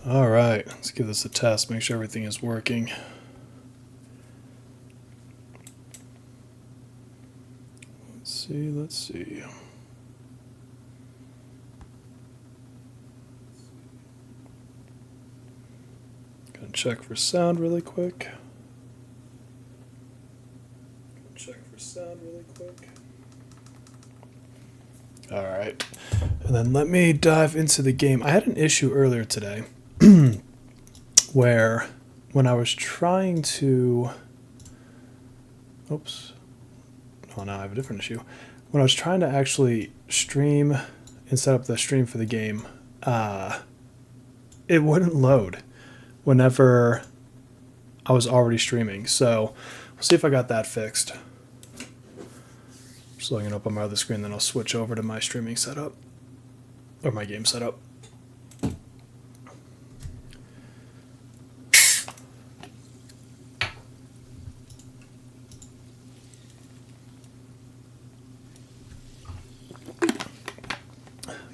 All right, let's give this a test, make sure everything is working. Let's see. Gonna check for sound really quick. All right, and then let me dive into the game. I had an issue earlier today where when I was trying to, oops, oh no, I have a different issue. When I was trying to actually stream and set up the stream for the game, it wouldn't load whenever I was already streaming. So we'll see if I got that fixed. Just loading it up on my other screen, then I'll switch over to my streaming setup, or my game setup.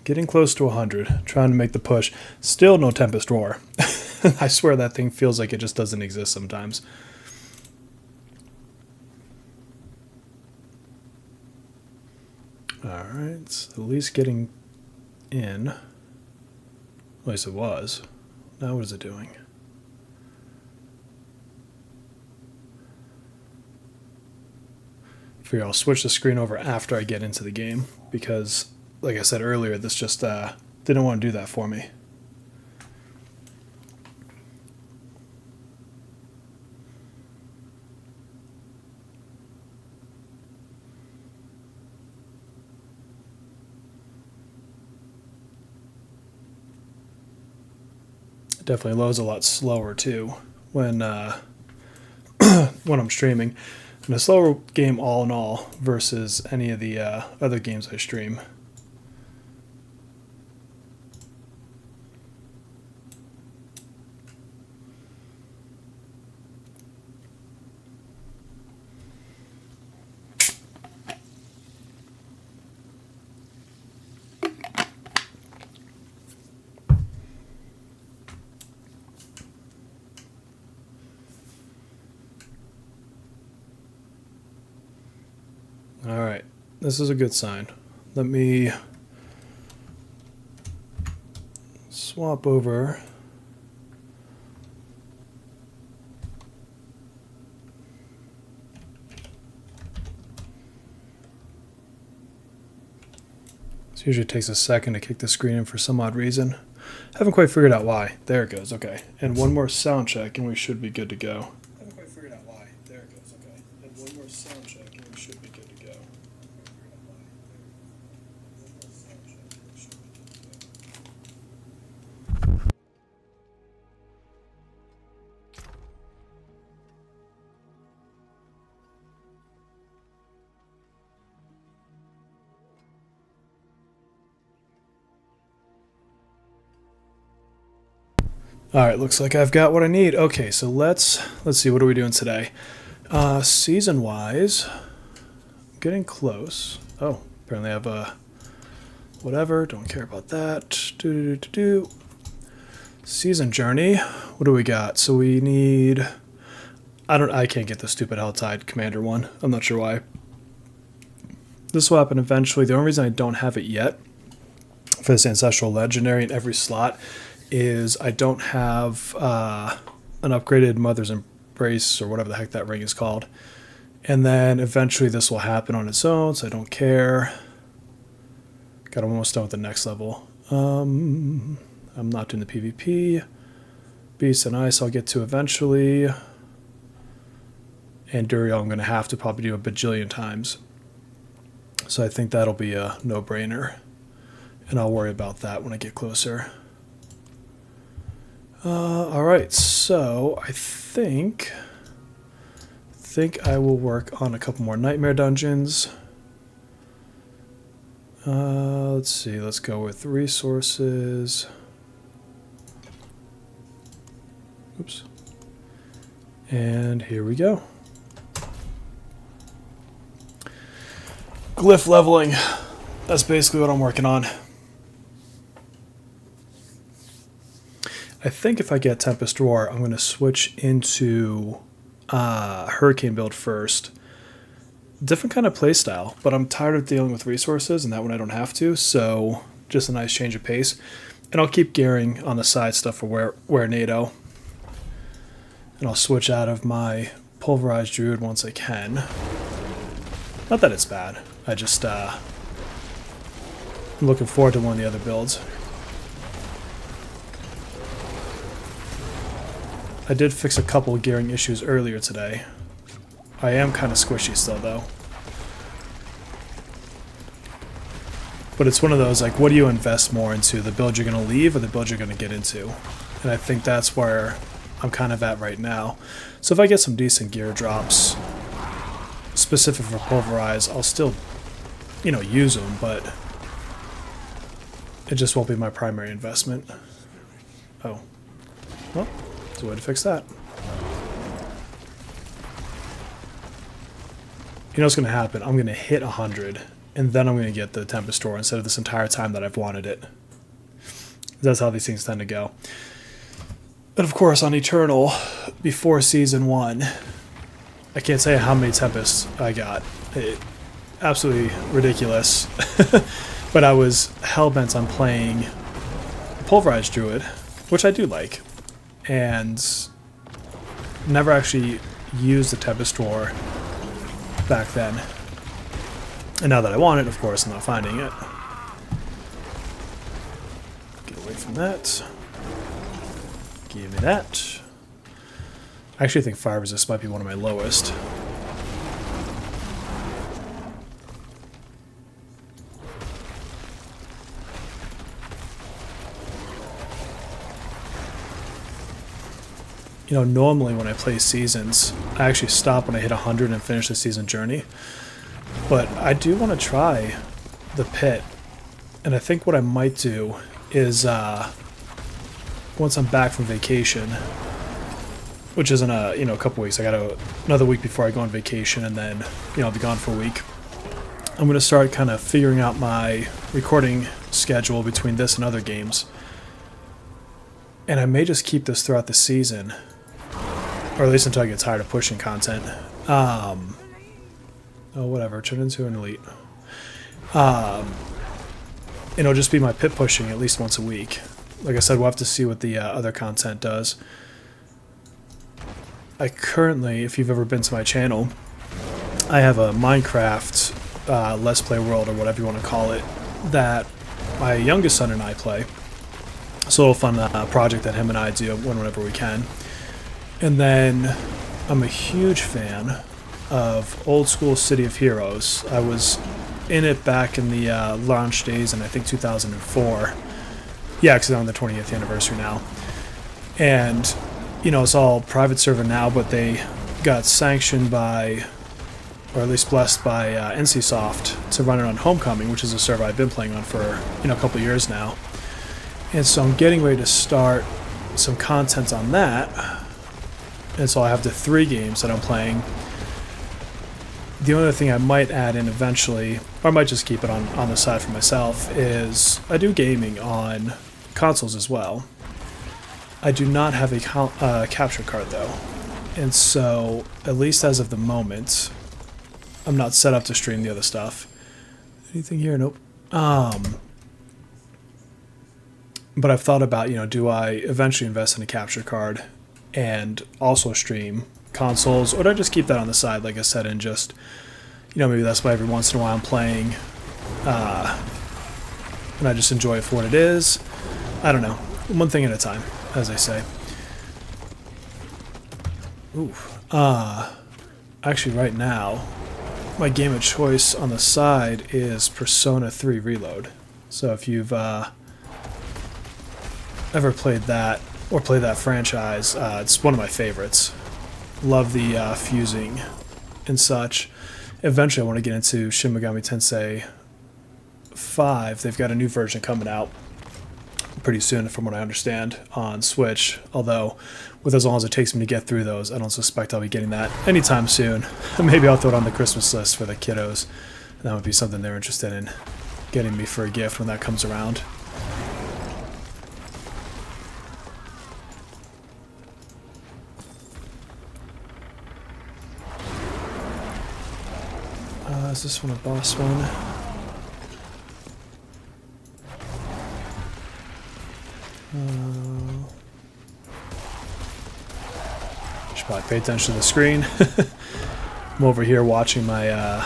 Getting close to 100, trying to make the push. Still no Tempest Roar. I swear that thing feels like it just doesn't exist sometimes. Alright, it's at least getting in. At least it was. Now what is it doing? I figure I'll switch the screen over after I get into the game, because like I said earlier, this just didn't want to do that for me. It definitely loads a lot slower too when when I'm streaming. And a slower game all in all versus any of the other games I stream. All right, this is a good sign. Let me swap over. This usually takes a second to kick the screen in for some odd reason. Haven't quite figured out why. There it goes, okay. And one more sound check and we should be good to go. Haven't quite figured out why. There it goes, okay. And one more sound check and we should be good to go. All right, looks like I've got what I need. Okay, so let's see, what are we doing today? Season-wise, getting close. Oh, apparently I have a whatever, don't care about that. Season journey, what do we got? So we need, I can't get the stupid Helltide Commander one. I'm not sure why. This will happen eventually. The only reason I don't have it yet for this Ancestral Legendary in every slot is I don't have an upgraded Mother's Embrace or whatever the heck that ring is called. And then eventually this will happen on its own, so I don't care. Got almost done with the next level. I'm not doing the PvP. Beast and Ice I'll get to eventually. And Duriel I'm going to have to probably do a bajillion times. So I think that'll be a no-brainer. And I'll worry about that when I get closer. Alright, so I think I will work on a couple more Nightmare dungeons. Let's see, let's go with resources. Oops. And here we go. Glyph leveling. That's basically what I'm working on. I think if I get Tempest Roar, I'm going to switch into Hurricane build first. Different kind of playstyle, but I'm tired of dealing with resources, and that one I don't have to, so just a nice change of pace. And I'll keep gearing on the side stuff for where NATO. And I'll switch out of my Pulverized Druid once I can. Not that it's bad, I just I'm looking forward to one of the other builds. I did fix a couple gearing issues earlier today. I am kind of squishy still, though. But it's one of those, like, what do you invest more into? The build you're going to leave or the build you're going to get into? And I think that's where I'm kind of at right now. So if I get some decent gear drops, specific for Pulverize, I'll still, you know, use them, but it just won't be my primary investment. Oh. Well, there's a way to fix that. You know what's going to happen? I'm going to hit 100, and then I'm going to get the Tempest Roar instead of this entire time that I've wanted it. That's how these things tend to go. But of course, on Eternal, before Season 1, I can't say how many Tempests I got. Absolutely ridiculous. But I was hell-bent on playing Pulverized Druid, which I do like, and never actually used the Tempest Roar back then. And now that I want it, of course, I'm not finding it. Get away from that. Give me that. I actually think fire resist might be one of my lowest. You know, normally when I play seasons, I actually stop when I hit 100 and finish the season journey. But I do want to try the pit. And I think what I might do is, once I'm back from vacation, which is in a couple weeks, I got another week before I go on vacation, and then, I'll be gone for a week. I'm going to start kind of figuring out my recording schedule between this and other games. And I may just keep this throughout the season, or at least until I get tired of pushing content. Oh, whatever, turn into an elite. It'll just be my pit pushing at least once a week. Like I said, we'll have to see what the other content does. I currently, if you've ever been to my channel, I have a Minecraft Let's Play World, or whatever you want to call it, that my youngest son and I play. It's a little fun project that him and I do whenever we can. And then I'm a huge fan of old school City of Heroes. I was in it back in the launch days in, I think, 2004. Yeah, because it's on the 20th anniversary now. And, it's all private server now, but they got sanctioned by, or at least blessed by NCSoft to run it on Homecoming, which is a server I've been playing on for, a couple years now. And so I'm getting ready to start some content on that. And so I have the 3 games that I'm playing. The only thing I might add in eventually, or I might just keep it on the side for myself, is I do gaming on consoles as well. I do not have a capture card though. And so, at least as of the moment, I'm not set up to stream the other stuff. Anything here? Nope. But I've thought about, do I eventually invest in a capture card and also stream consoles, or do I just keep that on the side, like I said, and just, maybe that's why every once in a while I'm playing, and I just enjoy it for what it is. I don't know. One thing at a time, as I say. Ooh. Actually, right now, my game of choice on the side is Persona 3 Reload. So if you've ever played that, or played that franchise, it's one of my favorites. Love the fusing and such. Eventually I want to get into Shin Megami Tensei 5. They've got a new version coming out pretty soon, from what I understand, on Switch. Although, with as long as it takes me to get through those, I don't suspect I'll be getting that anytime soon. Maybe I'll throw it on the Christmas list for the kiddos. That would be something they're interested in getting me for a gift when that comes around. Is this one a boss one? Should probably pay attention to the screen. I'm over here watching my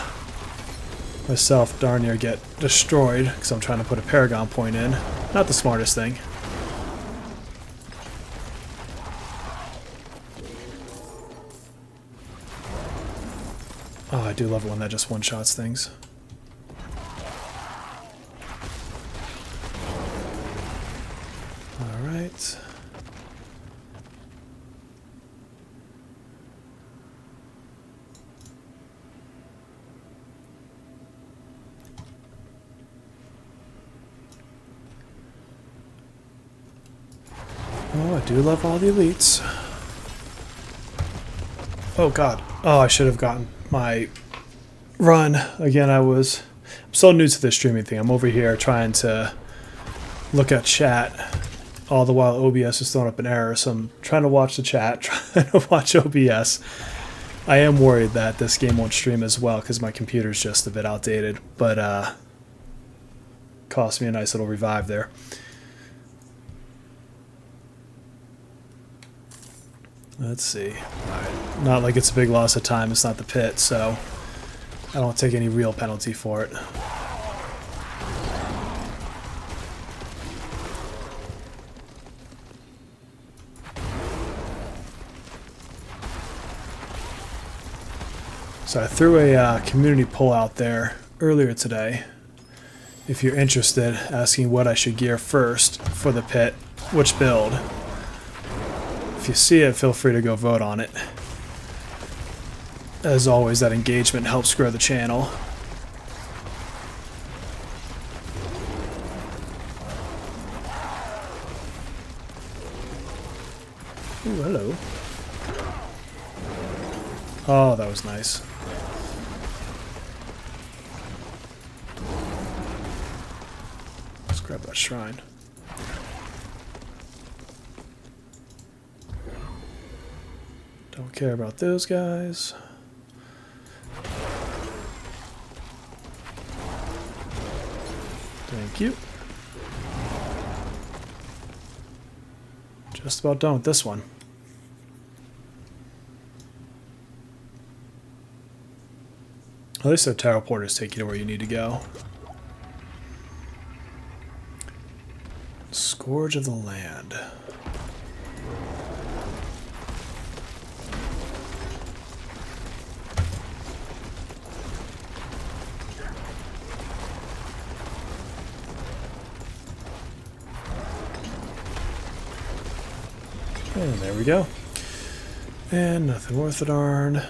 myself darn near get destroyed because I'm trying to put a Paragon point in. Not the smartest thing. Oh, I do love it when that just one-shots things. Alright. Oh, I do love all the elites. Oh god. Oh, I should have gotten my run. Again, I'm so new to this streaming thing. I'm over here trying to look at chat, all the while OBS is throwing up an error, so I'm trying to watch the chat, trying to watch OBS. I am worried that this game won't stream as well because my computer's just a bit outdated, but cost me a nice little revive there. Let's see. Alright. Not like it's a big loss of time. It's not the pit, so I don't take any real penalty for it. So I threw a community poll out there earlier today. If you're interested, asking what I should gear first for the pit, which build. If you see it, feel free to go vote on it. As always, that engagement helps grow the channel. Ooh, hello. Oh, that was nice. Let's grab that shrine. Don't care about those guys. Thank you. Just about done with this one. At least the teleporters take you to where you need to go. Scourge of the Land. And there we go. And nothing worth it, darn.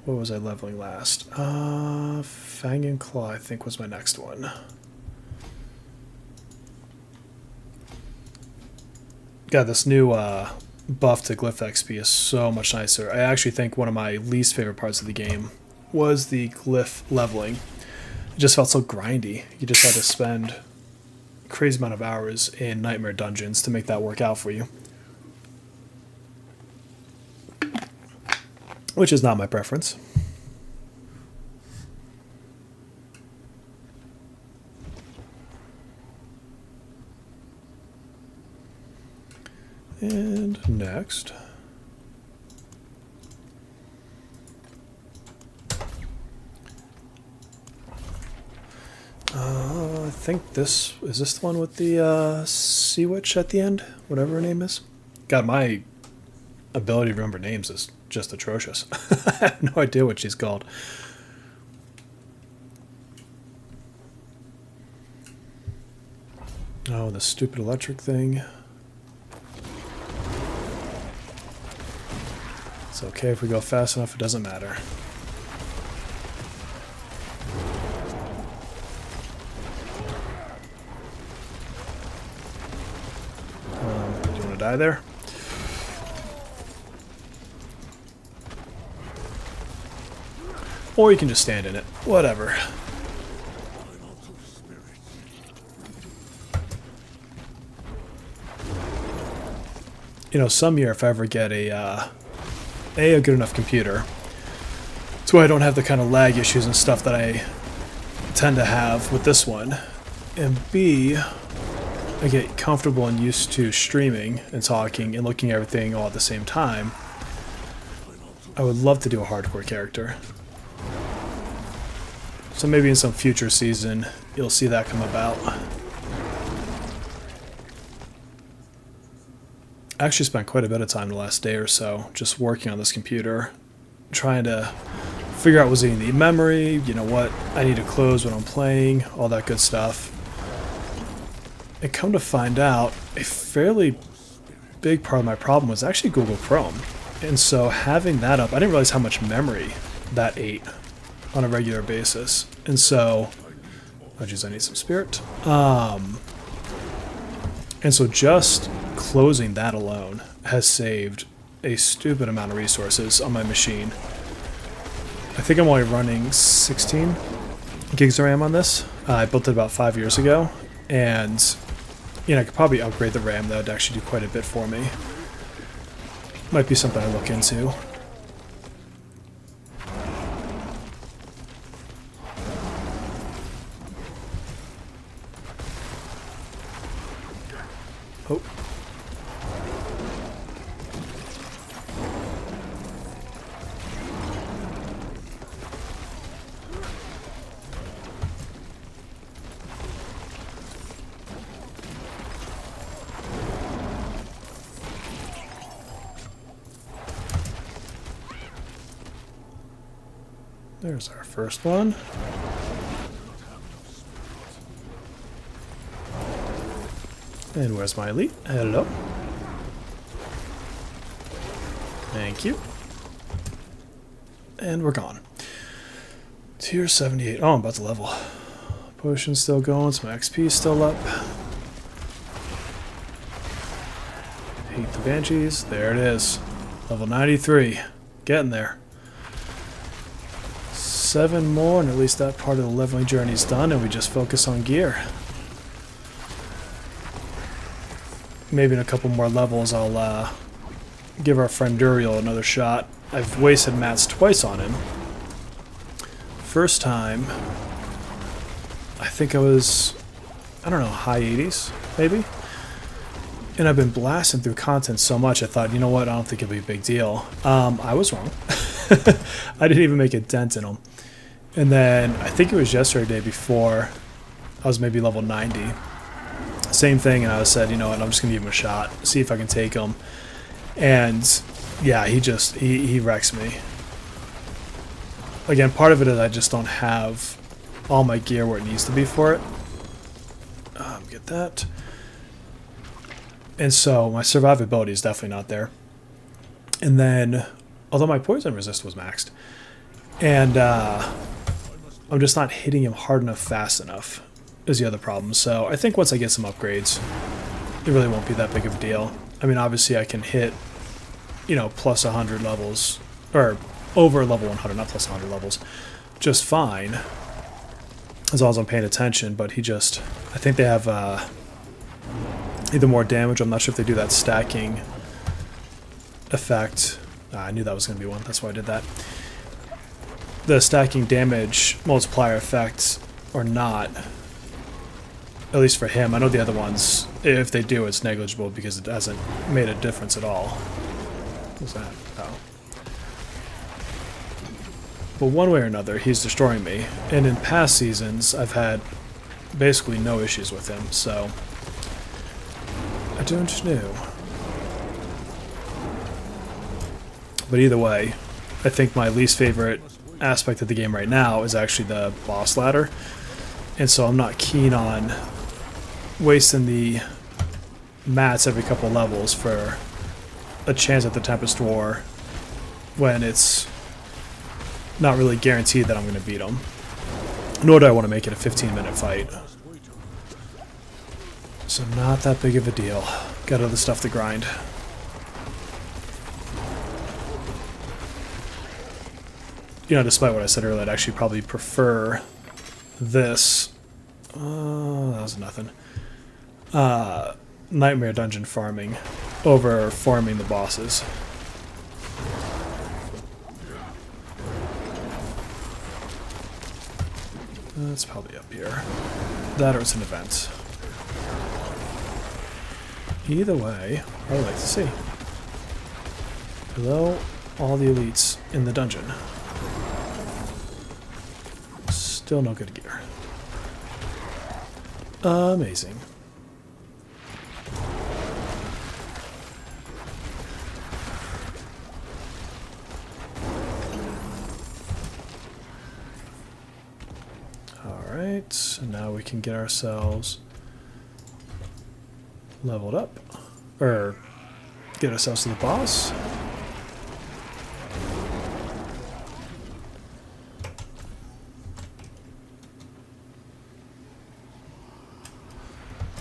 What was I leveling last? Fang and Claw, I think, was my next one. God, this new buff to Glyph XP is so much nicer. I actually think one of my least favorite parts of the game was the Glyph leveling. It just felt so grindy. You just had to spend a crazy amount of hours in Nightmare Dungeons to make that work out for you. Which is not my preference. And next. I think this is this the one with the Sea Witch at the end? Whatever her name is. God, my ability to remember names is just atrocious. I have no idea what she's called. Oh, the stupid electric thing. It's okay if we go fast enough, it doesn't matter. Do you want to die there? Or you can just stand in it. Whatever. You know, some year if I ever get a good enough computer That's why I don't have the kind of lag issues and stuff that I tend to have with this one. And B, I get comfortable and used to streaming and talking and looking at everything all at the same time. I would love to do a hardcore character. So maybe in some future season, you'll see that come about. I actually spent quite a bit of time the last day or so just working on this computer, trying to figure out was it need memory, you know what I need to close when I'm playing, all that good stuff. And come to find out, a fairly big part of my problem was actually Google Chrome. And so having that up, I didn't realize how much memory that ate on a regular basis. And so, oh geez, I need some spirit. And so just closing that alone has saved a stupid amount of resources on my machine. I think I'm only running 16 gigs of RAM on this. I built it about 5 years ago, and you know, I could probably upgrade the RAM. That would actually do quite a bit for me. Might be something I look into. Oh. There's our first one. And where's my elite? Hello. Thank you. And we're gone. Tier 78. Oh, I'm about to level. Potion's still going, so my XP's still up. Hate the Banshees. There it is. Level 93. Getting there. 7 more, and at least that part of the leveling journey is done, and we just focus on gear. Maybe in a couple more levels I'll give our friend Duriel another shot. I've wasted mats twice on him. First time, I think I was, I don't know, high 80s, maybe? And I've been blasting through content so much, I thought, you know what, I don't think it'll be a big deal. I was wrong. I didn't even make a dent in them. And then, I think it was yesterday, day before, I was maybe level 90. Same thing, and I said, you know what, I'm just going to give him a shot, see if I can take him. And, yeah, he wrecks me. Again, part of it is I just don't have all my gear where it needs to be for it. Get that. And so, my survivability is definitely not there. And then, although my poison resist was maxed, and I'm just not hitting him hard enough, fast enough, is the other problem. So I think once I get some upgrades, it really won't be that big of a deal. I mean, obviously I can hit, you know, plus 100 levels, or over level 100, not plus 100 levels, just fine, as long as I'm paying attention. But he just, I think they have either more damage, I'm not sure if they do that stacking effect. I knew that was going to be one, that's why I did that. The stacking damage multiplier effect or not, at least for him. I know the other ones, if they do, it's negligible because it hasn't made a difference at all. What's that? Oh. But one way or another, he's destroying me. And in past seasons, I've had basically no issues with him, so I don't know. But either way, I think my least favorite aspect of the game right now is actually the boss ladder. And so I'm not keen on wasting the mats every couple levels for a chance at the Tempest War when it's not really guaranteed that I'm going to beat them. Nor do I want to make it a 15-minute fight. So not that big of a deal. Got other stuff to grind. You know, despite what I said earlier, I'd actually probably prefer this. That was nothing. Nightmare dungeon farming over farming the bosses. That's probably up here. That or it's an event. Either way, I would like to see. Hello, all the elites in the dungeon. Still no good gear. Amazing. Alright, so now we can get ourselves leveled up. Or get ourselves to the boss.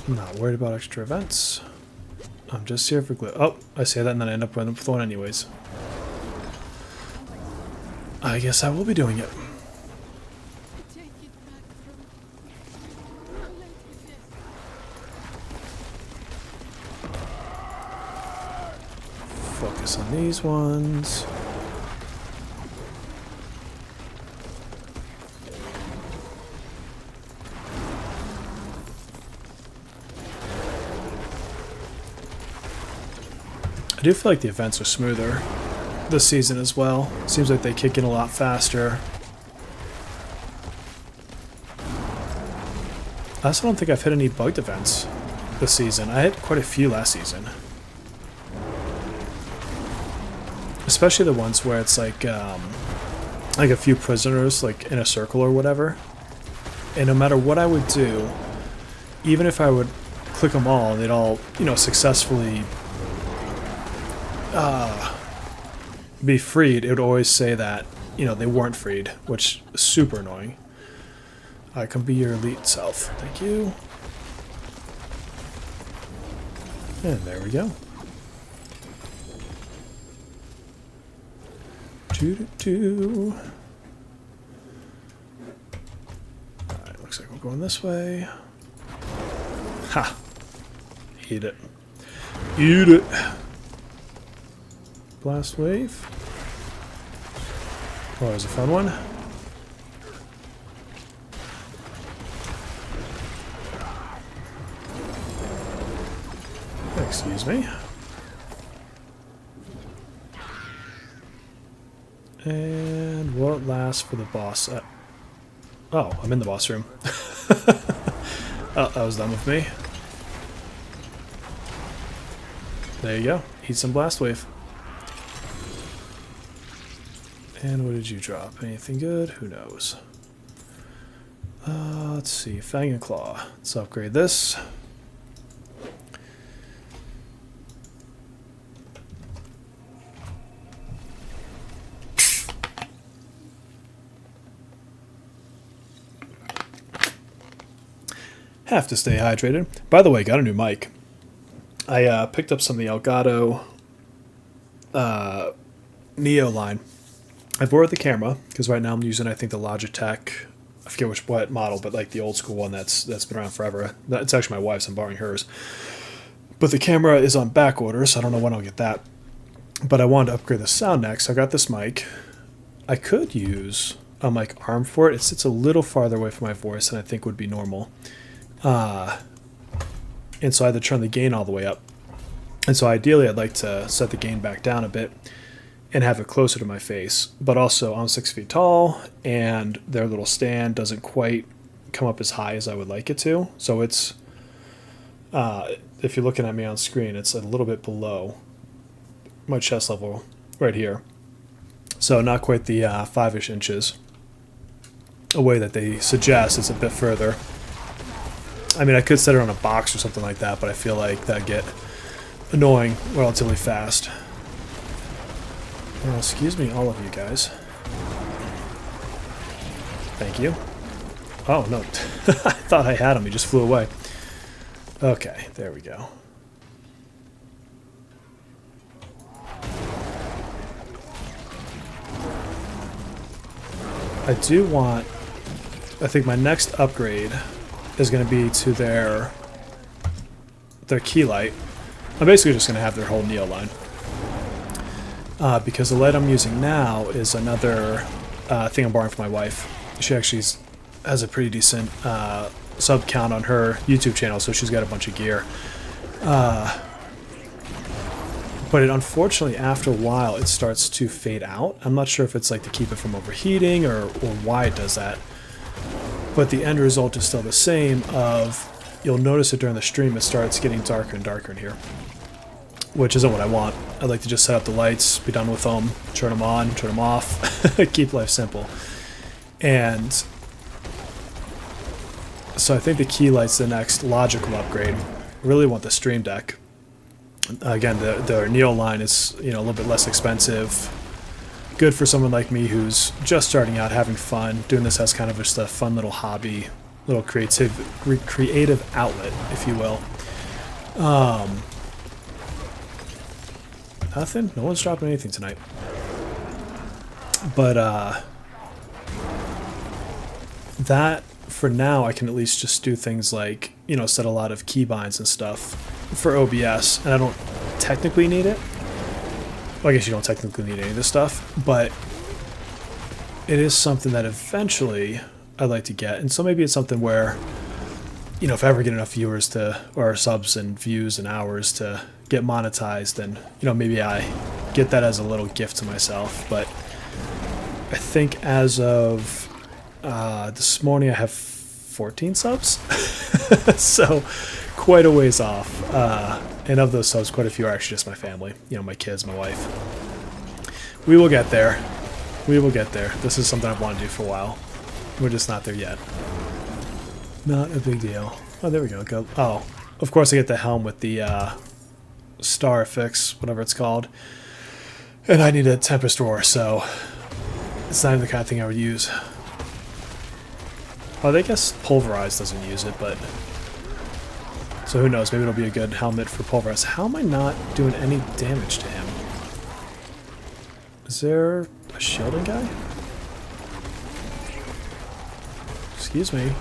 I'm not worried about extra events. I'm just here for glue. Oh, I say that and then I end up with one anyways. I guess I will be doing it. Focus on these ones. I do feel like the events are smoother this season as well. Seems like they kick in a lot faster. I also don't think I've hit any bugged events this season. I hit quite a few last season. Especially the ones where it's like a few prisoners like in a circle or whatever. And no matter what I would do, even if I would click them all, they'd all, you know, successfully be freed, it would always say that, you know, they weren't freed, which is super annoying. I can be your elite self. Thank you. And there we go. Doo-doo-doo. Alright, looks like we're going this way. Ha! Eat it. Eat it! Blast wave. Oh, there's a fun one. Excuse me. And will it last for the boss? Oh, I'm in the boss room. Oh, that was dumb of me. There you go. Eat some blast wave. And what did you drop? Anything good? Who knows? Let's see. Fang and Claw. Let's upgrade this. Have to stay hydrated. By the way, got a new mic. I picked up some of the Elgato Neo line. I've ordered the camera because right now I'm using, I think, the Logitech. I forget what model, but like the old school one that's been around forever. It's actually my wife's. I'm borrowing hers. But the camera is on back order, so I don't know when I'll get that. But I wanted to upgrade the sound next. So I got this mic. I could use a mic arm for it. It sits a little farther away from my voice than I think would be normal. And so I had to turn the gain all the way up. And so ideally I'd like to set the gain back down a bit and have it closer to my face. But also I'm 6 feet tall and their little stand doesn't quite come up as high as I would like it to. So it's, if you're looking at me on screen, it's a little bit below my chest level right here. So not quite the 5-ish inches away that they suggest. It's a bit further. I mean, I could set it on a box or something like that, but I feel like that'd get annoying relatively fast. Oh, excuse me, all of you guys. Thank you. Oh, no. I thought I had him. He just flew away. Okay, there we go. I do want... I think my next upgrade is going to be to their key light. I'm basically just going to have their whole Neo line. Because the light I'm using now is another thing I'm borrowing from my wife. She actually has a pretty decent sub count on her YouTube channel, so she's got a bunch of gear. But it, unfortunately, after a while, it starts to fade out. I'm not sure if it's like to keep it from overheating or why it does that. But the end result is still the same of, you'll notice it during the stream, it starts getting darker and darker in here. Which isn't what I want. I'd like to just set up the lights, be done with them, turn them on, turn them off, keep life simple. And so I think the key light's the next logical upgrade. I really want the stream deck. Again, the Neo line is, you know, a little bit less expensive. Good for someone like me who's just starting out, having fun, doing this as kind of just a fun little hobby, little creative outlet, if you will. Nothing. No one's dropping anything tonight. But that for now, I can at least just do things like, you know, set a lot of keybinds and stuff for OBS, and I don't technically need it. Well, I guess you don't technically need any of this stuff, but it is something that eventually I'd like to get. And so maybe it's something where, you know, if I ever get enough viewers to, or subs and views and hours to get monetized, then, you know, maybe I get that as a little gift to myself. But I think as of this morning I have 14 subs, so quite a ways off. And of those subs, quite a few are actually just my family, you know, my kids, my wife. We will get there. We will get there. This is something I've wanted to do for a while. We're just not there yet. Not a big deal. Oh, there we go. Oh, of course I get the helm with the star fix, whatever it's called. And I need a Tempest Roar, so it's not even the kind of thing I would use. Oh, I guess Pulverize doesn't use it, but... So who knows, maybe it'll be a good helmet for Pulverize. How am I not doing any damage to him? Is there a shielding guy? Excuse me.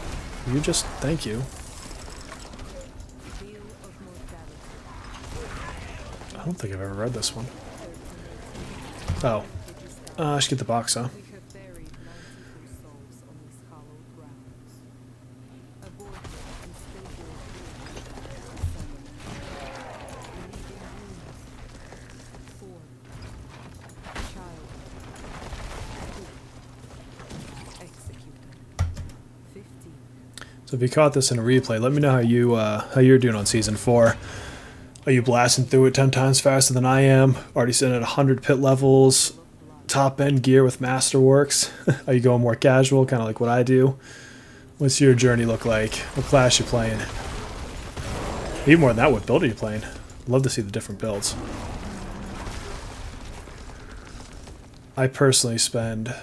You just... Thank you. I don't think I've ever read this one. Oh. I should get the box, huh? So if you caught this in a replay, let me know how you're doing on Season 4. Are you blasting through it 10 times faster than I am? Already sitting at 100 pit levels, top end gear with Masterworks? Are you going more casual, kind of like what I do? What's your journey look like? What class you playing? Even more than that, what build are you playing? Love to see the different builds. I personally spend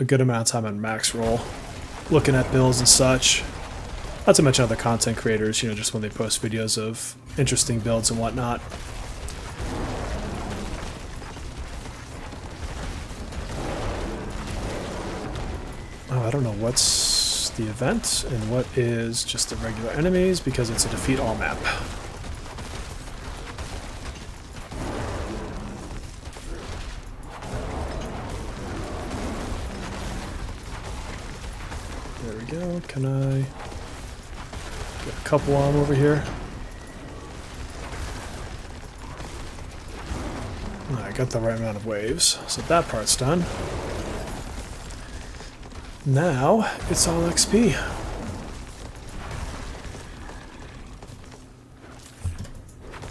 a good amount of time on max roll, looking at builds and such. Not to mention other content creators, you know, just when they post videos of interesting builds and whatnot. Oh, I don't know what's the event and what is just the regular enemies, because it's a defeat all map. There we go. Can I... Get a couple on over here. I got the right amount of waves, so that part's done. Now it's all XP.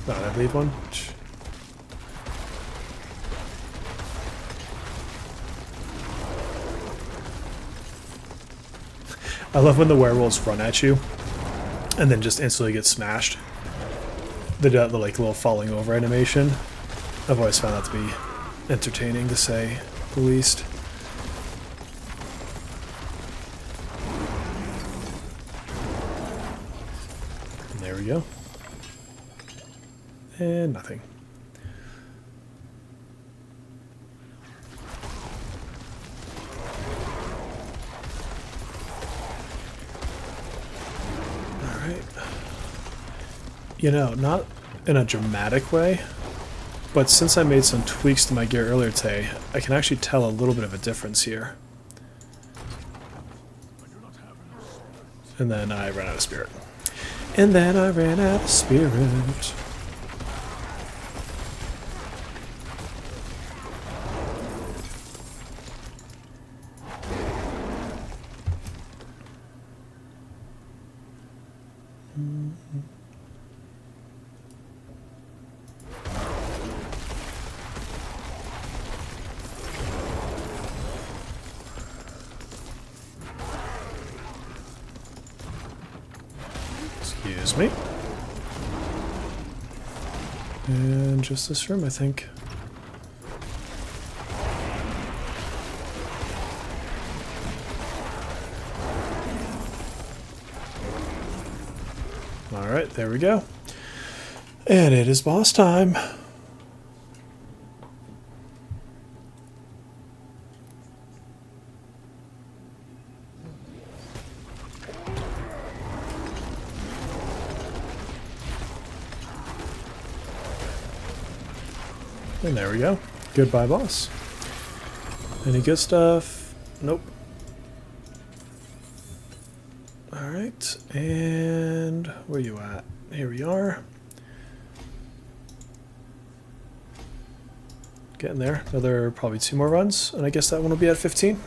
Oh, did I leave one? I love when the werewolves run at you and then just instantly get smashed. They do that like little falling over animation. I've always found that to be entertaining, to say the least. And there we go. And nothing. You know, not in a dramatic way, but since I made some tweaks to my gear earlier today, I can actually tell a little bit of a difference here. And then I ran out of spirit. And then I ran out of spirit. Excuse me. And just this room, I think. Alright, there we go. And it is boss time. And there we go. Goodbye, boss. Any good stuff? Nope. Alright, and where you at? Here we are. Getting there. Another probably 2 more runs, and I guess that one will be at 15.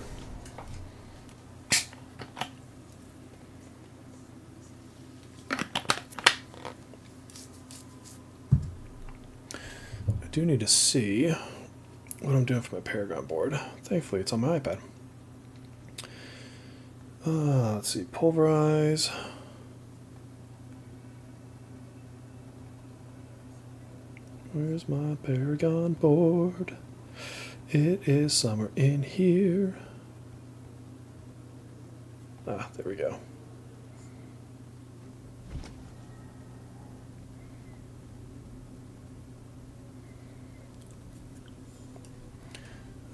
I do need to see what I'm doing for my Paragon board. Thankfully, it's on my iPad. Let's see, pulverize. Where's my Paragon board? It is somewhere in here. Ah, there we go.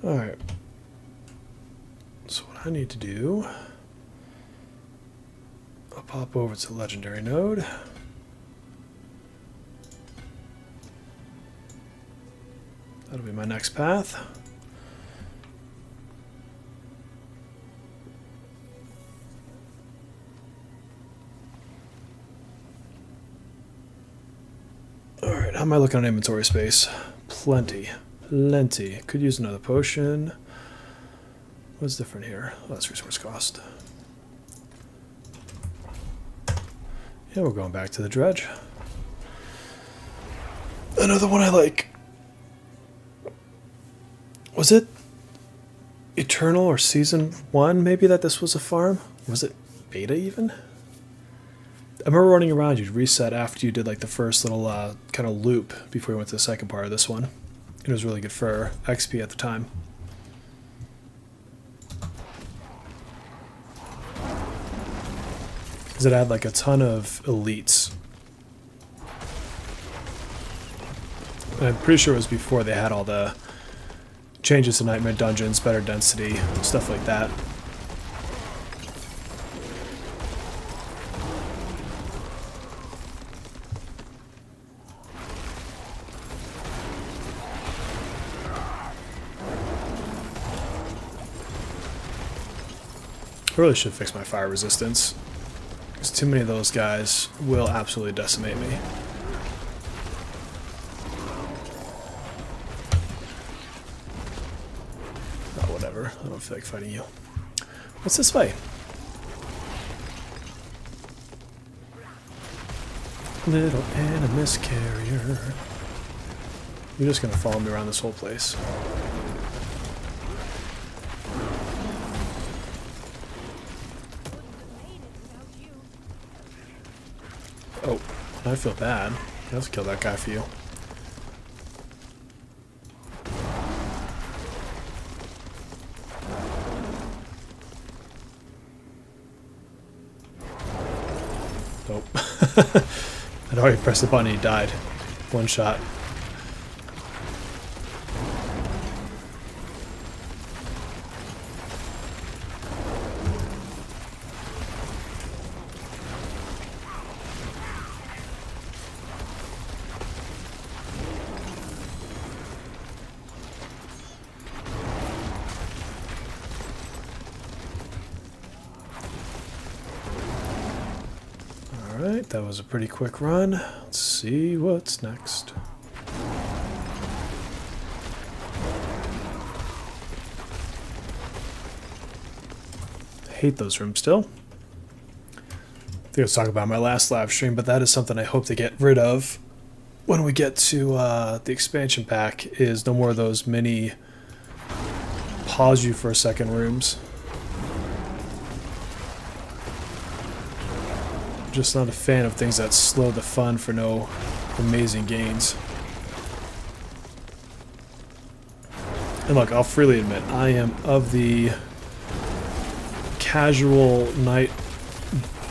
Alright. So what I need to do, I'll pop over to Legendary Node. That'll be my next path. Alright, how am I looking on inventory space? Plenty. Plenty. Could use another potion. What's different here? Oh, that's resource cost. Yeah, we're going back to the dredge. Another one I like. Was it Eternal or Season 1 maybe that this was a farm? Was it beta even? I remember running around, you'd reset after you did like the first little kind of loop before you went to the second part of this one. It was really good for XP at the time. Because it had like a ton of elites. And I'm pretty sure it was before they had all the changes to Nightmare Dungeons, better density, stuff like that. I really should fix my fire resistance, because too many of those guys will absolutely decimate me. Oh, whatever. I don't feel like fighting you. What's this way? Little animus carrier. You're just gonna follow me around this whole place. Oh, I feel bad. I have to kill that guy for you. Nope. I'd already pressed the button and he died. One shot. Alright, that was a pretty quick run. Let's see what's next. Hate those rooms still. I think I was talking about my last live stream, but that is something I hope to get rid of when we get to the expansion pack, is no more of those mini pause you for a second rooms. Just not a fan of things that slow the fun for no amazing gains. And look, I'll freely admit, I am of the casual night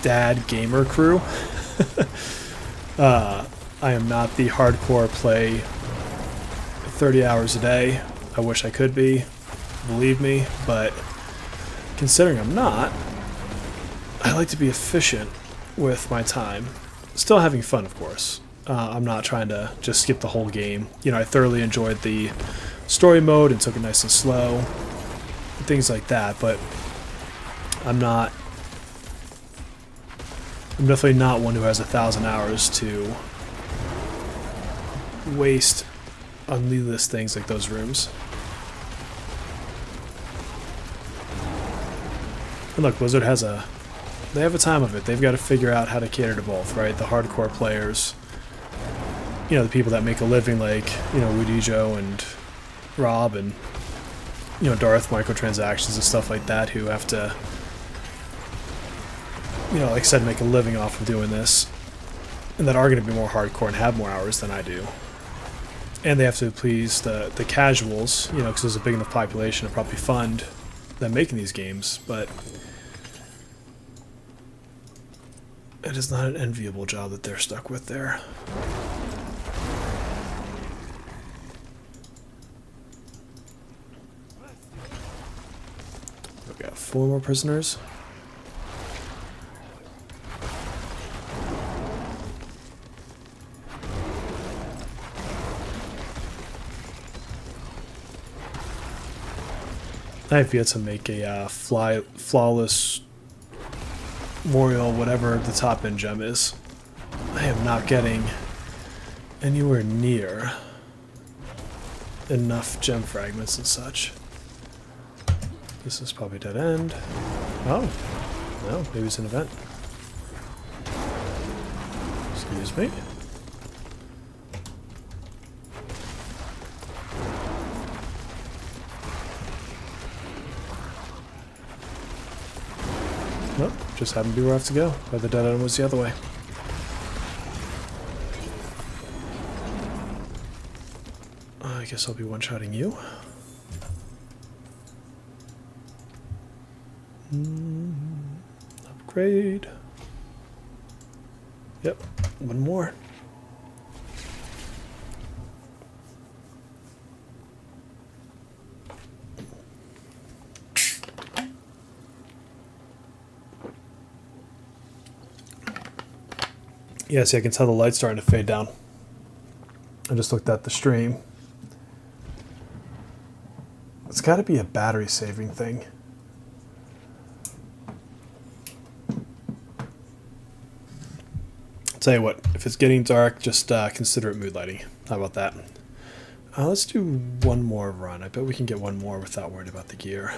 dad gamer crew. I am not the hardcore play 30 hours a day. I wish I could be, believe me, but considering I'm not, I like to be efficient with my time. Still having fun, of course. I'm not trying to just skip the whole game. You know, I thoroughly enjoyed the story mode and took it nice and slow, and things like that, but I'm definitely not one who has 1,000 hours to waste on needless things like those rooms. And look, Blizzard has they have a time of it. They've got to figure out how to cater to both, right? The hardcore players, you know, the people that make a living like, you know, Woody Joe and Rob and, you know, Darth, microtransactions and stuff like that, who have to, you know, like I said, make a living off of doing this, and that are going to be more hardcore and have more hours than I do. And they have to please the casuals, you know, because there's a big enough population to probably fund them making these games, but it is not an enviable job that they're stuck with there. We got 4 more prisoners. I have yet to make a flawless Memorial, whatever the top end gem is. I am not getting anywhere near enough gem fragments and such. This is probably dead end. Oh, no, maybe it's an event. Excuse me. Nope, just happened to be where I have to go. But the dead end was the other way. I guess I'll be one-shotting you. Upgrade. Yep, one more. Yeah, see, I can tell the light's starting to fade down. I just looked at the stream. It's got to be a battery saving thing. I'll tell you what, if it's getting dark, just consider it mood lighting. How about that? Let's do one more run. I bet we can get one more without worrying about the gear.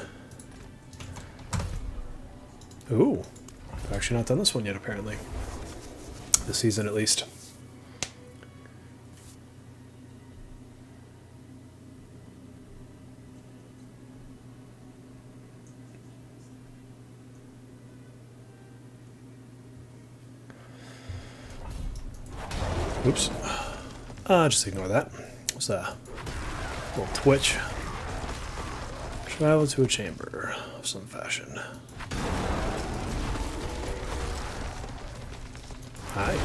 Ooh, I've actually not done this one yet, apparently. This season, at least. Oops. Just ignore that. It's a little twitch. Travel to a chamber of some fashion. Hi.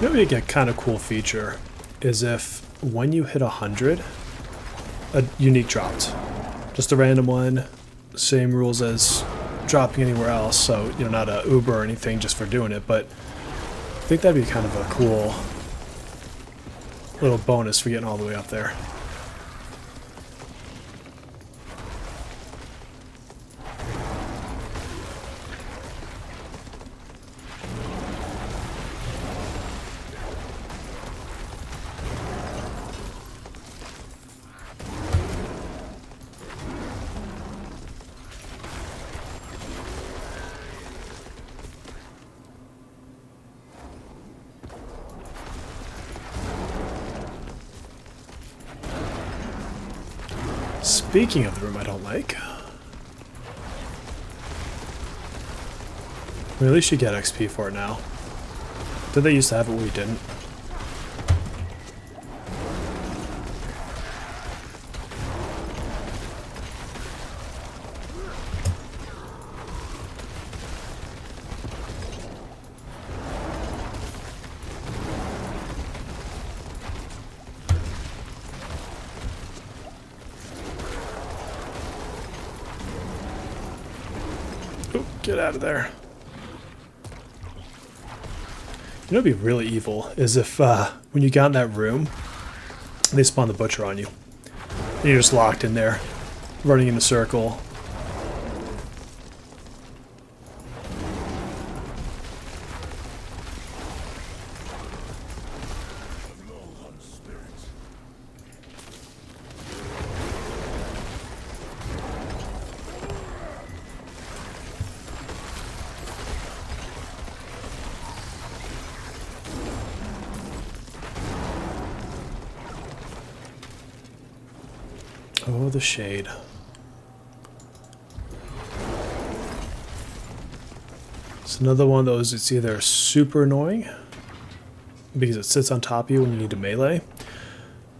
Maybe a kind of cool feature is if when you hit 100, a unique dropped. Just a random one, same rules as dropping anywhere else, so, you know, not a Uber or anything just for doing it, but I think that'd be kind of a cool little bonus for getting all the way up there. Speaking of the room I don't like, we at least should get XP for it now. Did they used to have it, we didn't? Get out of there. You know what'd be really evil is if when you got in that room, they spawn the butcher on you. And you're just locked in there, running in a circle. Oh, the shade. It's another one of those, it's either super annoying because it sits on top of you when you need to melee,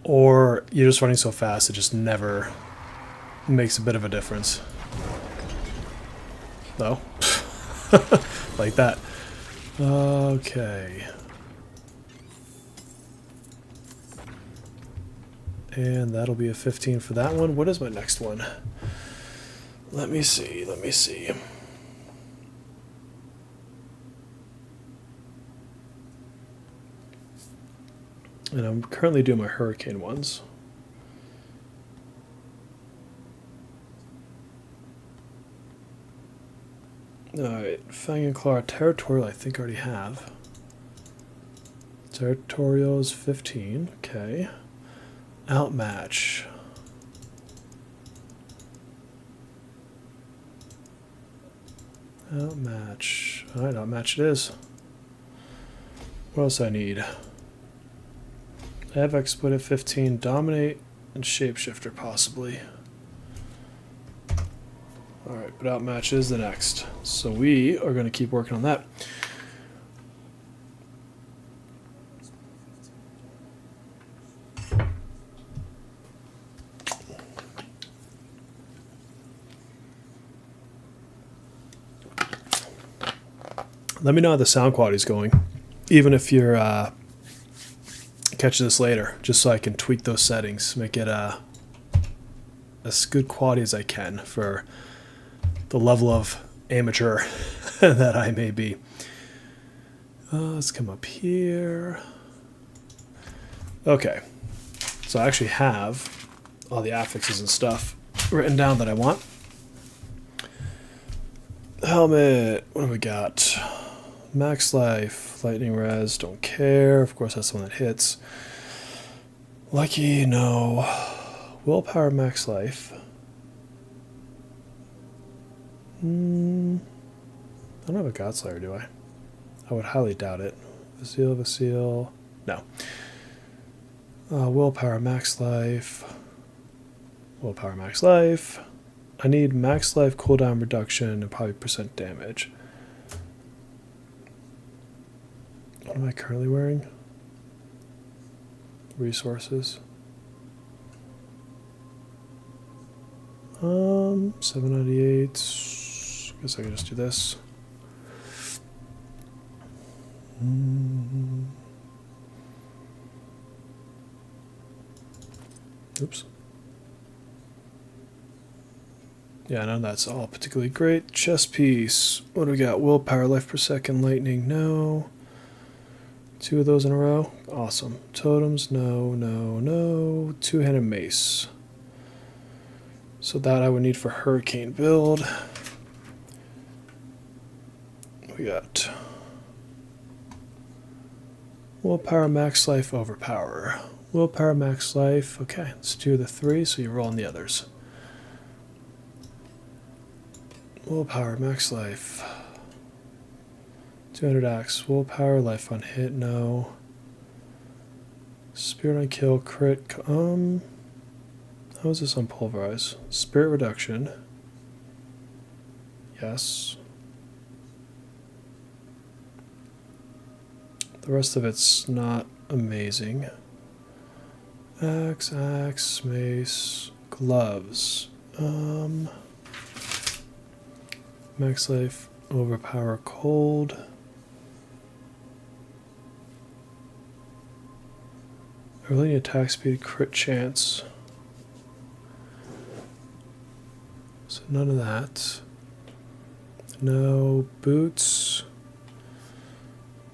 or you're just running so fast it just never makes a bit of a difference. No. Like that. Okay. And that'll be a 15 for that one. What is my next one? Let me see, let me see. And I'm currently doing my hurricane ones. Alright, Fang and Claw Territorial I think I already have. Territorial is 15, okay. Outmatch. Outmatch. Alright, outmatch it is. What else I need? I have exploit at 15, dominate, and shapeshifter possibly. Alright, but outmatch is the next. So we are going to keep working on that. Let me know how the sound quality is going, even if you're catching this later, just so I can tweak those settings, make it as good quality as I can for the level of amateur that I may be. Let's come up here. Okay, so I actually have all the affixes and stuff written down that I want. Helmet, what do we got? Max life, lightning res, don't care. Of course, that's the one that hits. Lucky, no. Willpower, max life. I don't have a Godslayer, do I? I would highly doubt it. Vasile. No. Willpower, max life. Willpower, max life. I need max life, cooldown reduction, and probably percent damage. What am I currently wearing? Resources. 798. Guess I can just do this. Oops. Yeah, none of that's all particularly great. Chess piece. What do we got? Willpower, life per second, lightning, no. 2 of those in a row. Awesome. Totems, no, no, no. Two-handed mace. So that I would need for hurricane build. We got willpower, max life, overpower. Willpower, max life. Okay, let's do the 3, so you roll on the others. Willpower, max life. 200 axe. Willpower, life on hit, no. Spirit on kill, crit. How is this on pulverize? Spirit reduction. Yes. The rest of it's not amazing. Axe, mace, gloves. Max life, overpower, cold. Early attack speed, crit chance. So none of that. No boots.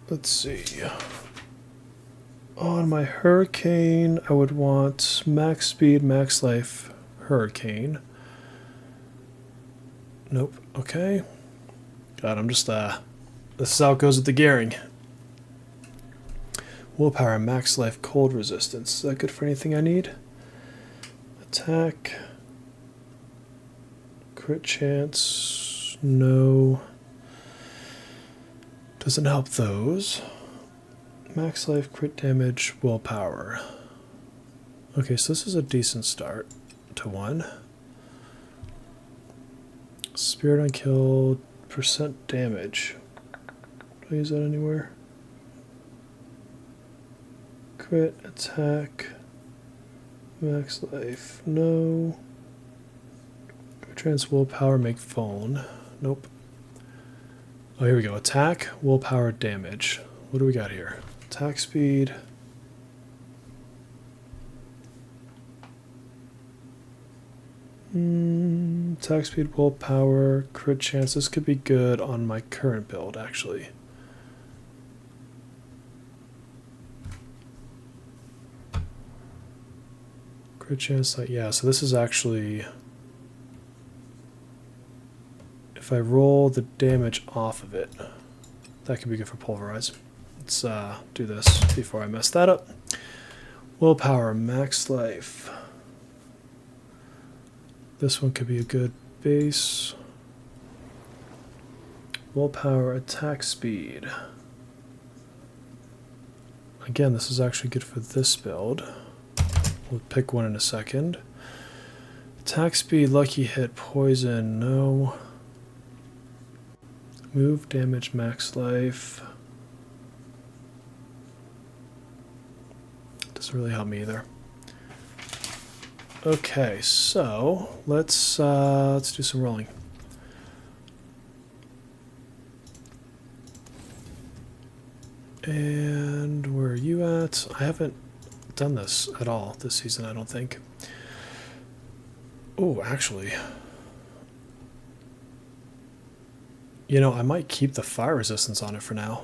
Let's see. On my hurricane, I would want max speed, max life, hurricane. Nope. Okay. God, I'm just, this is how it goes with the gearing. Willpower, max life, cold resistance. Is that good for anything I need? Attack. Crit chance. No. Doesn't help those. Max life, crit damage, willpower. Okay, so this is a decent start to 1. Spirit on kill, percent damage. Do I use that anywhere? Crit, attack, max life, no. Trans willpower, make phone. Nope. Oh, here we go. Attack, willpower, damage. What do we got here? Attack speed. Attack speed, willpower, crit chance. This could be good on my current build, actually. Crit chance, yeah, so this is actually... If I roll the damage off of it, that could be good for pulverize. Let's do this before I mess that up. Willpower, max life. This one could be a good base. Willpower, attack speed. Again, this is actually good for this build. We'll pick one in a second. Attack speed, lucky hit, poison, no. Move, damage, max life. Doesn't really help me either. Okay, so let's do some rolling. And where are you at? I haven't done this at all this season, I don't think. Oh, actually. You know, I might keep the fire resistance on it for now.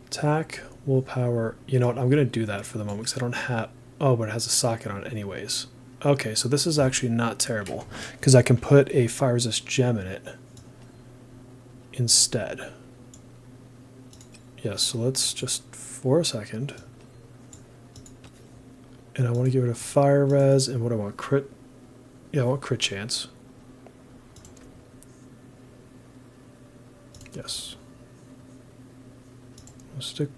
Attack, willpower. You know what? I'm going to do that for the moment because I don't have... Oh, but it has a socket on it anyways. Okay, so this is actually not terrible because I can put a fire resist gem in it instead. Yes, so let's just, for a second. And I want to get rid of fire res and what I want, crit. Yeah, I want crit chance. Yes. I'll stick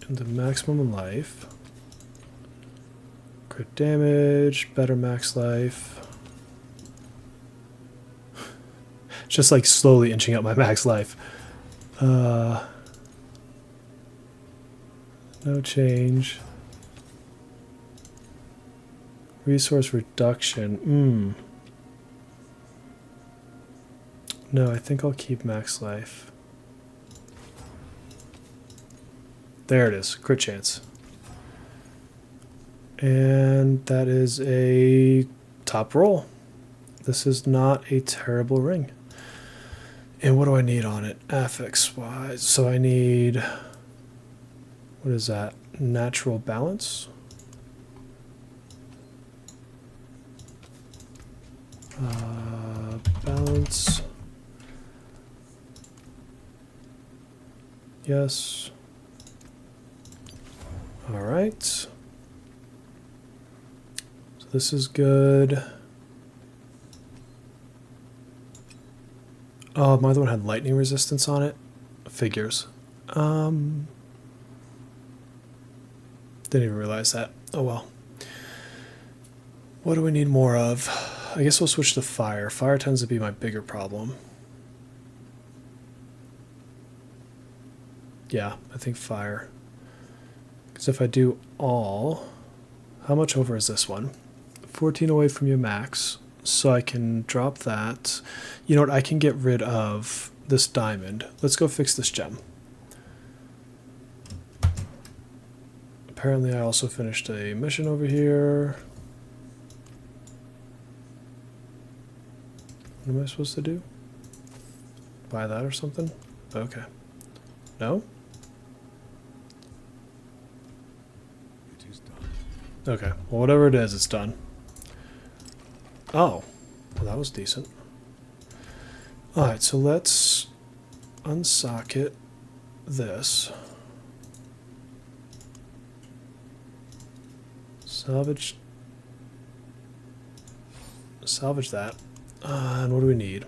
into maximum life. Crit damage, better max life. Just like slowly inching up my max life. No change. Resource reduction. No, I think I'll keep max life. There it is, crit chance. And that is a top roll. This is not a terrible ring. And what do I need on it? Affix wise. So I need, what is that? Natural balance. Balance. Yes. All right. So this is good. Oh, my other one had lightning resistance on it. Figures. Didn't even realize that. Oh well. What do we need more of? I guess we'll switch to fire. Fire tends to be my bigger problem. Yeah, I think fire. Because if I do all, how much over is this one? 14 away from your max. So I can drop that. You know what? I can get rid of this diamond. Let's go fix this gem. Apparently I also finished a mission over here. What am I supposed to do? Buy that or something? Okay. No? It is done. Okay. Well, whatever it is, it's done. Oh. Well, that was decent. Alright, so let's unsocket this. Salvage that. And what do we need?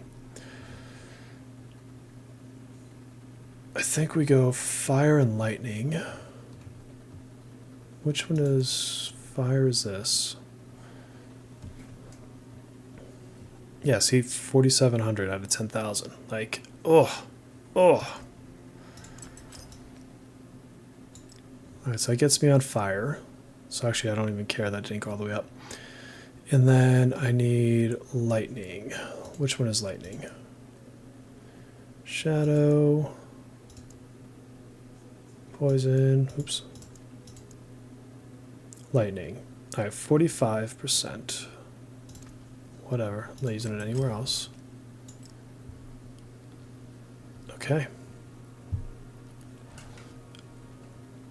I think we go fire and lightning. Which one is fire is this? Yeah, see, 4,700 out of 10,000. Like, oh. Alright, so that gets me on fire. So actually, I don't even care that didn't go all the way up. And then I need lightning. Which one is lightning? Shadow. Poison. Oops. Lightning. Alright, 45%. Whatever. I'm not using it anywhere else. Okay.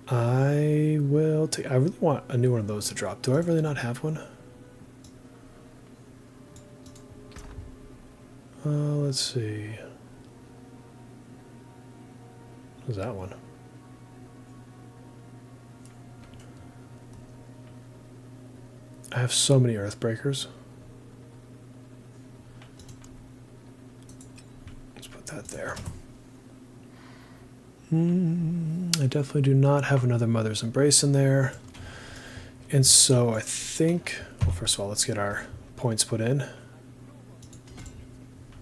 I will take... I really want a new one of those to drop. Do I really not have one? Let's see. What's that one? I have so many Earthbreakers. Let's put that there. I definitely do not have another Mother's Embrace in there. And so I think... Well, first of all, let's get our points put in.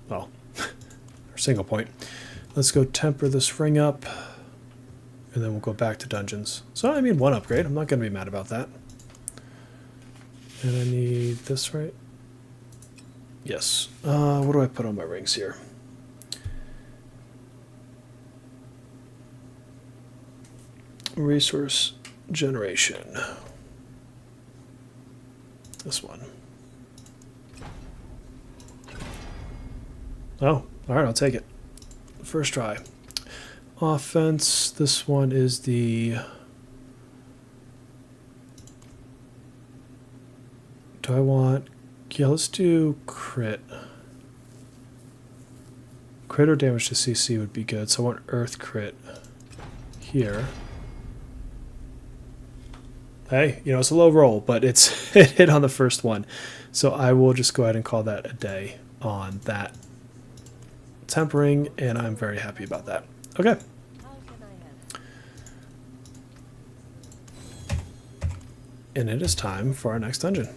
Well, our single point. Let's go temper this ring up. And then we'll go back to dungeons. So, I mean, one upgrade. I'm not going to be mad about that. And I need this, right? Yes. What do I put on my rings here? Resource generation. This one. Oh, alright, I'll take it. First try. Offense, this one is the... Do I want... Yeah, let's do crit. Crit or damage to CC would be good, so I want earth crit here. Hey, you know, it's a low roll, but it hit on the first one. So I will just go ahead and call that a day on that tempering, and I'm very happy about that. Okay. And it is time for our next dungeon.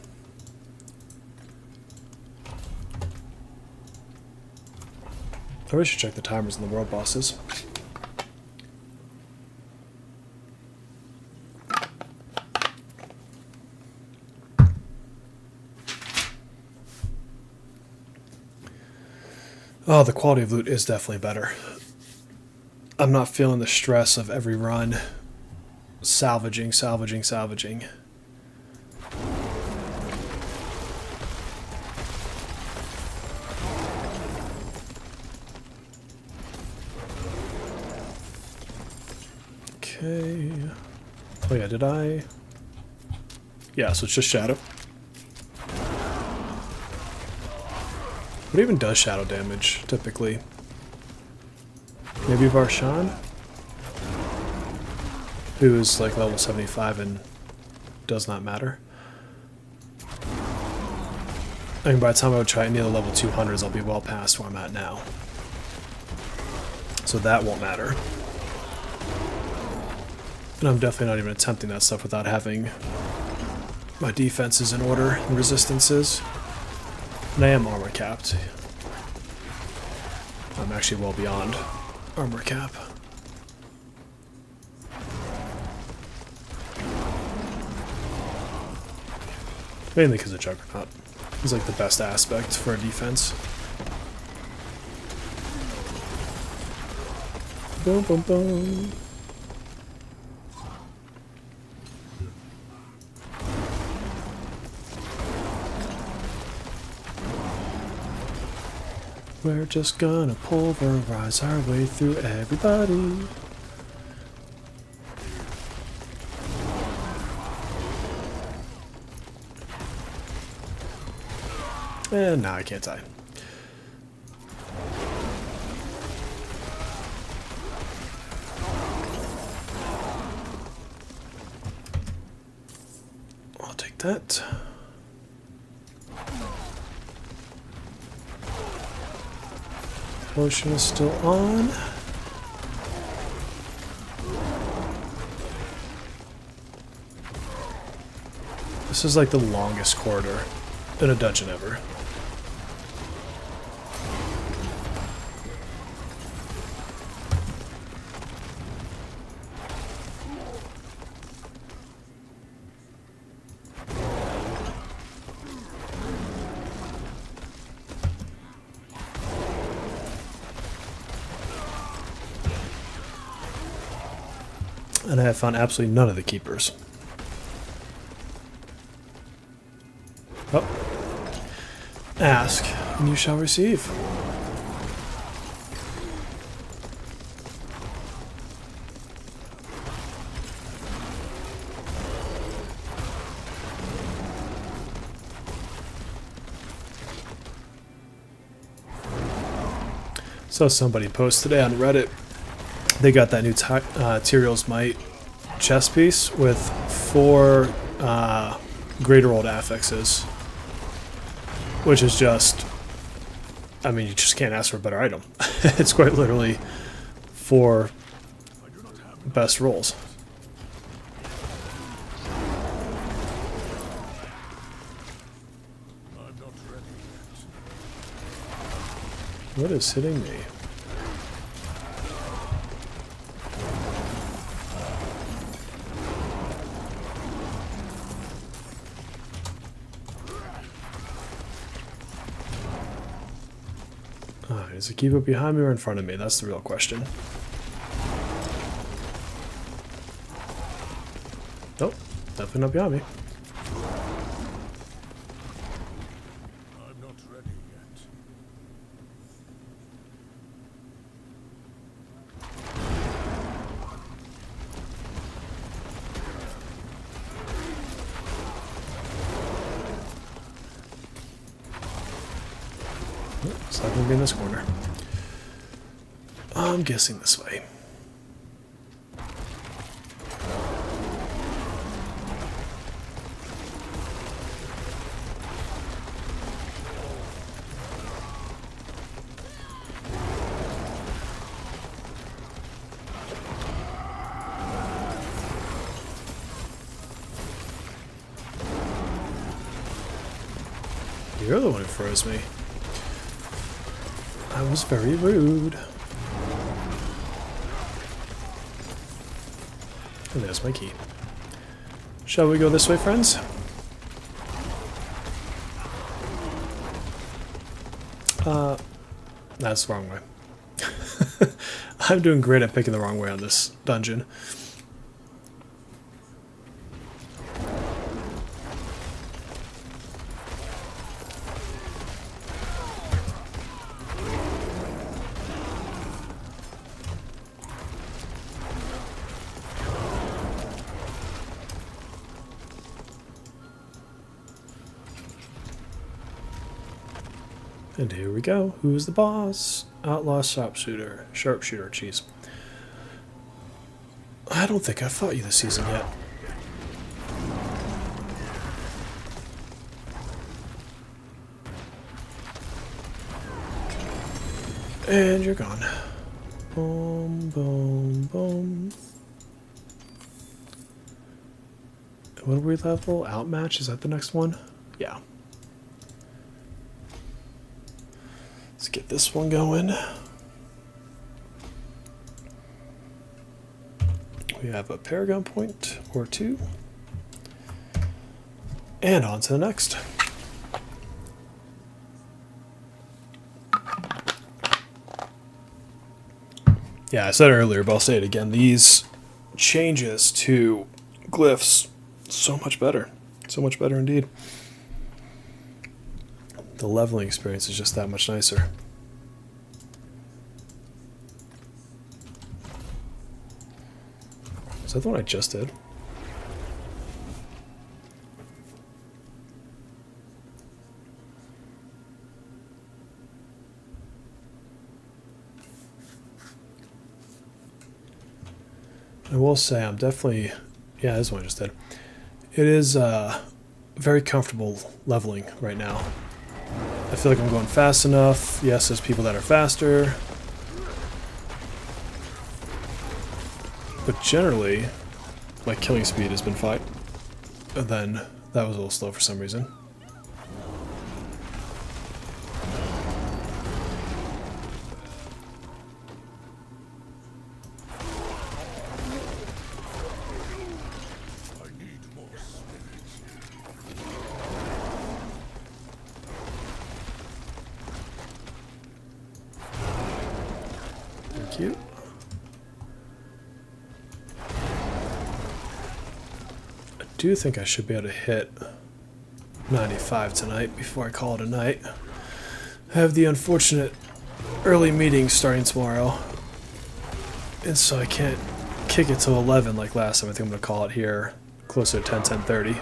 I really should check the timers on the world bosses. Oh, the quality of loot is definitely better. I'm not feeling the stress of every run. Salvaging. Okay. Oh yeah, did I? Yeah, so it's just shadow. What even does shadow damage, typically? Maybe Varshan? Who is like level 75 and does not matter. I mean, by the time I would try any of the level 200s, I'll be well past where I'm at now. So that won't matter. And I'm definitely not even attempting that stuff without having my defenses in order and resistances. And I am armor capped. I'm actually well beyond armor cap. Mainly because of Juggernaut. He's like the best aspect for a defense. Boom, boom, boom. We're just gonna pulverize our way through everybody. And now I can't die. I'll take that. Potion is still on. This is like the longest corridor in a dungeon ever. And I have found absolutely none of the keepers. Oh. Ask, and you shall receive. Saw somebody post today on Reddit. They got that new Tyrell's Might chest piece with 4 greater old affixes, which is just, I mean, you just can't ask for a better item. It's quite literally 4 best rolls. What is hitting me? Does it keep it behind me or in front of me? That's the real question. Nope, definitely not behind me. I'm not ready yet. It's not going to be in this corner. I'm guessing this way. You're the one who froze me. I was very rude. And there's my key. Shall we go this way, friends? That's the wrong way. I'm doing great at picking the wrong way on this dungeon. And here we go. Who's the boss? Outlaw sharpshooter. Sharpshooter, jeez. I don't think I fought you this season yet. And you're gone. Boom, boom, boom. What do we level? Outmatch? Is that the next one? Yeah. Let's get this one going. We have a Paragon point or two. And on to the next. Yeah, I said it earlier, but I'll say it again. These changes to glyphs, so much better. So much better indeed. The leveling experience is just that much nicer. Is that the one I just did? I will say I'm definitely, yeah, this one I just did. It is very comfortable leveling right now. I feel like I'm going fast enough. Yes, there's people that are faster. But generally, my killing speed has been fine. And then that was a little slow for some reason. Thank you. I do think I should be able to hit 95 tonight before I call it a night. I have the unfortunate early meeting starting tomorrow, and so I can't kick it till 11 like last time. I think I'm going to call it here closer to 10:30.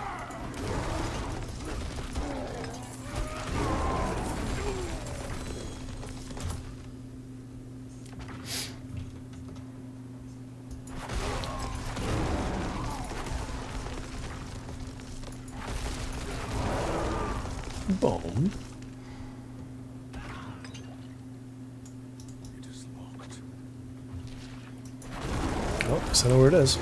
Boom. It is locked. Oh, I know where it is.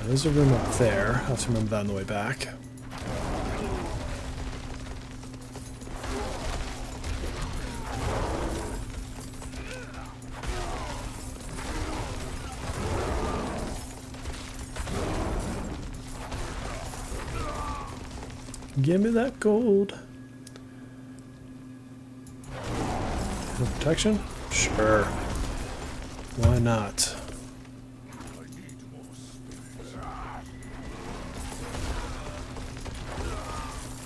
There's a room up there. I'll have to remember that on the way back. Give me that gold. No protection? Sure. Why not? I need more spirits.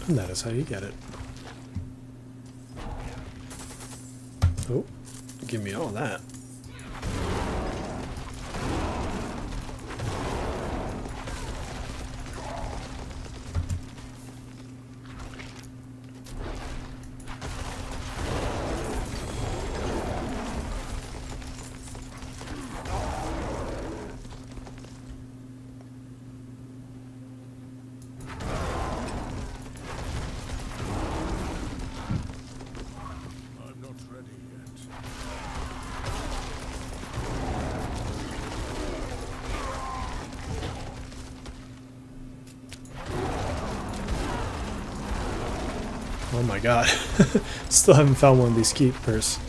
And that is how you get it. Oh, give me all that. I'm not ready yet. Oh my god. Still haven't found one of these keepers.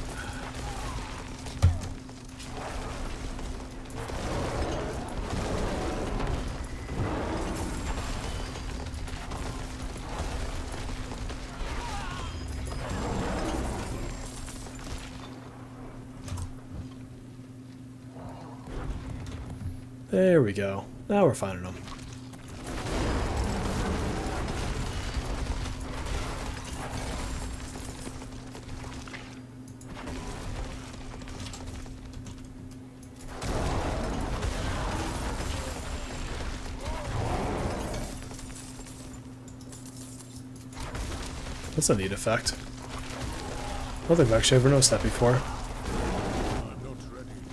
There we go. Now we're finding them. That's a neat effect. I don't think I've actually ever noticed that before. I'm not ready yet.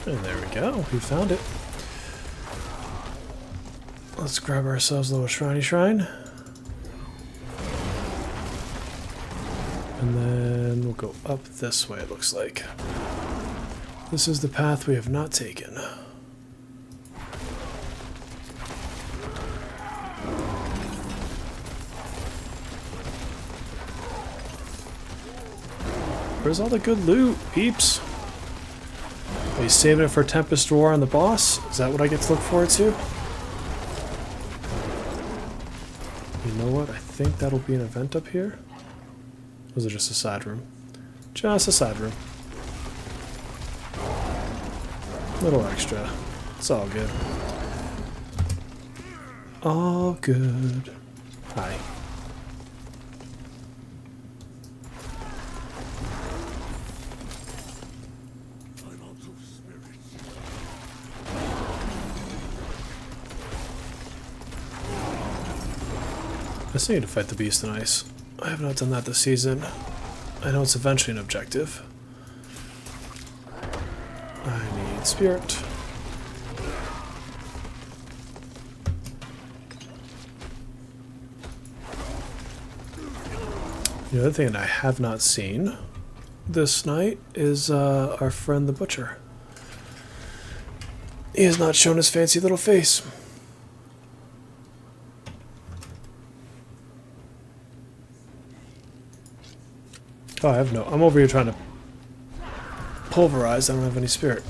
And there we go. We found it. Let's grab ourselves a little shriney shrine. And then we'll go up this way, it looks like. This is the path we have not taken. Where's all the good loot, peeps? Are you saving it for Tempest War on the boss? Is that what I get to look forward to? You know what? I think that'll be an event up here. Or was it just a side room? Just a side room. Little extra. It's all good. All good. Hi. I'm out of spirits. I still need to fight the Beast in Ice. I have not done that this season. I know it's eventually an objective. I need Spirit. The other thing that I have not seen this night is our friend the Butcher. He has not shown his fancy little face. Oh, I have no... I'm over here trying to pulverize. I don't have any spirit.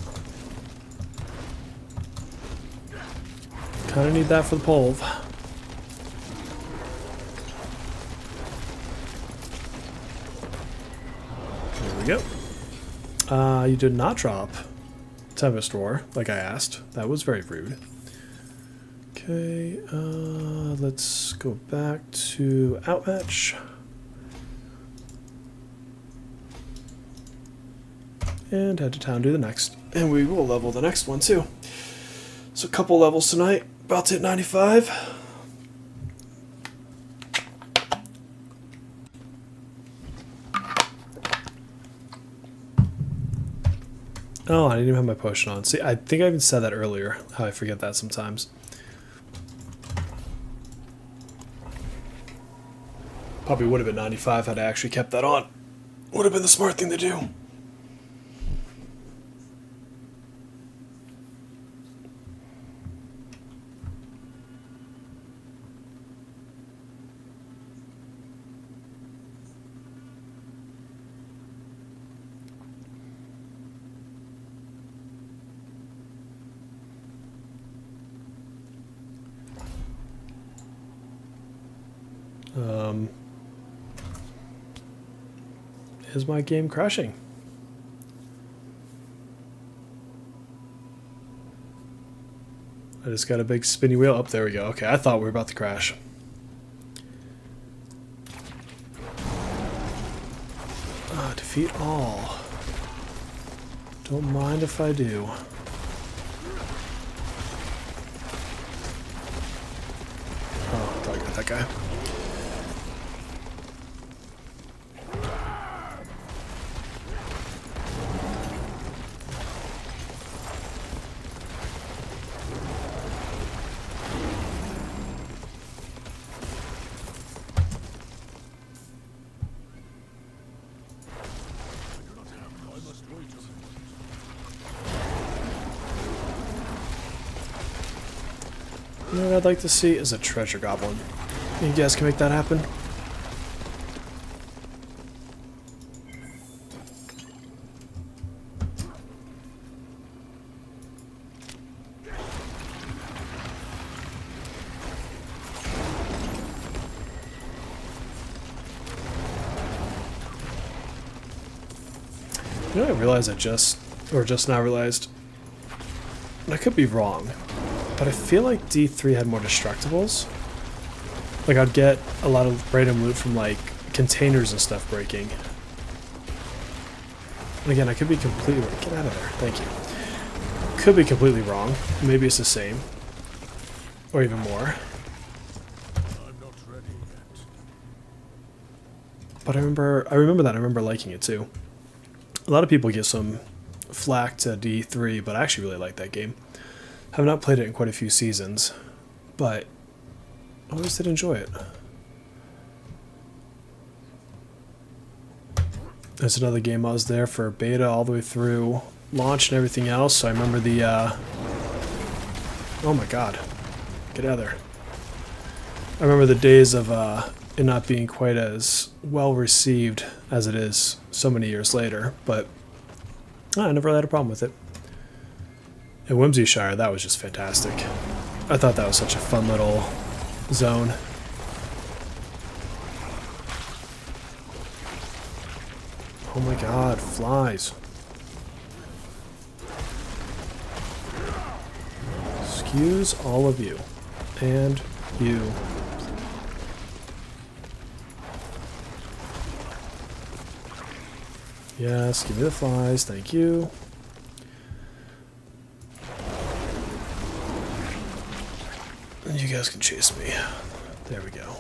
Kinda need that for the pulv. There we go. You did not drop Tempest War, like I asked. That was very rude. Okay, let's go back to Outmatch. And head to town, do the next. And we will level the next one too. So a couple levels tonight. About to hit 95. Oh, I didn't even have my potion on. See, I think I even said that earlier. How I forget that sometimes. Probably would have been 95 had I actually kept that on. Would have been the smart thing to do. Is my game crashing? I just got a big spinny wheel. Up there we go. Okay, I thought we were about to crash. Defeat all. Don't mind if I do. Oh, I thought I got that guy. You know what I'd like to see is a treasure goblin. You guys can make that happen? You know, I realized just now realized, I could be wrong, but I feel like D3 had more destructibles. Like, I'd get a lot of random loot from, like, containers and stuff breaking. And again, I could be completely... Get out of there. Thank you. Could be completely wrong. Maybe it's the same. Or even more. I'm not ready yet. But I remember that. I remember liking it, too. A lot of people give some flack to D3, but I actually really like that game. Have not played it in quite a few seasons, but I always did enjoy it. There's another game I was there for beta all the way through launch and everything else, so I remember the, oh my god, get out of there. I remember the days of it not being quite as well received as it is so many years later, but I never had a problem with it. And Whimsyshire, that was just fantastic. I thought that was such a fun little zone. Oh my god, flies. Excuse all of you. And you. Yes, give me the flies, thank you. And you guys can chase me. There we go.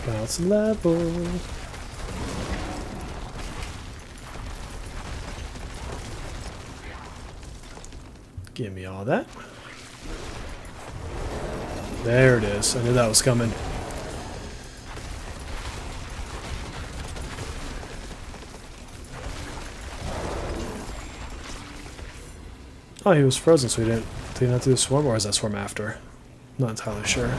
Bounce level. Give me all that. There it is. I knew that was coming. Oh, he was frozen, so did he not do the swarm, or is that swarm after? Not entirely sure.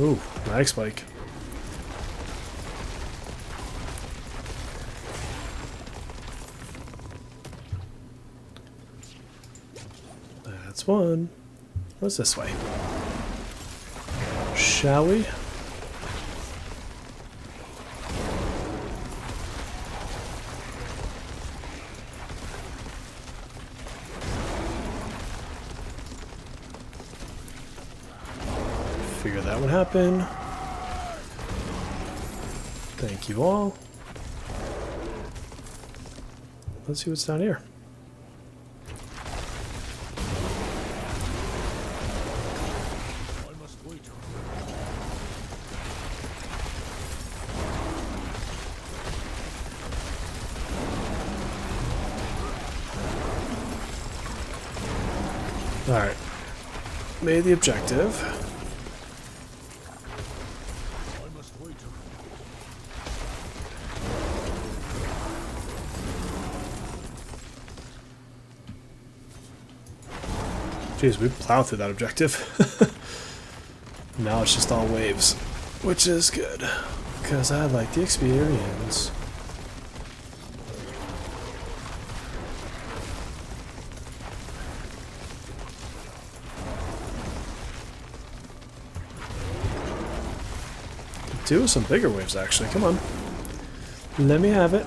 Ooh, mag spike. That's one. What's this way? Shall we? Figure that would happen. Thank you all. Let's see what's down here. I must wait. Alright. Made the objective. I must wait. Jeez, we plowed through that objective. Now it's just all waves, which is good, because I like the experience. Do some bigger waves, actually. Come on. Let me have it.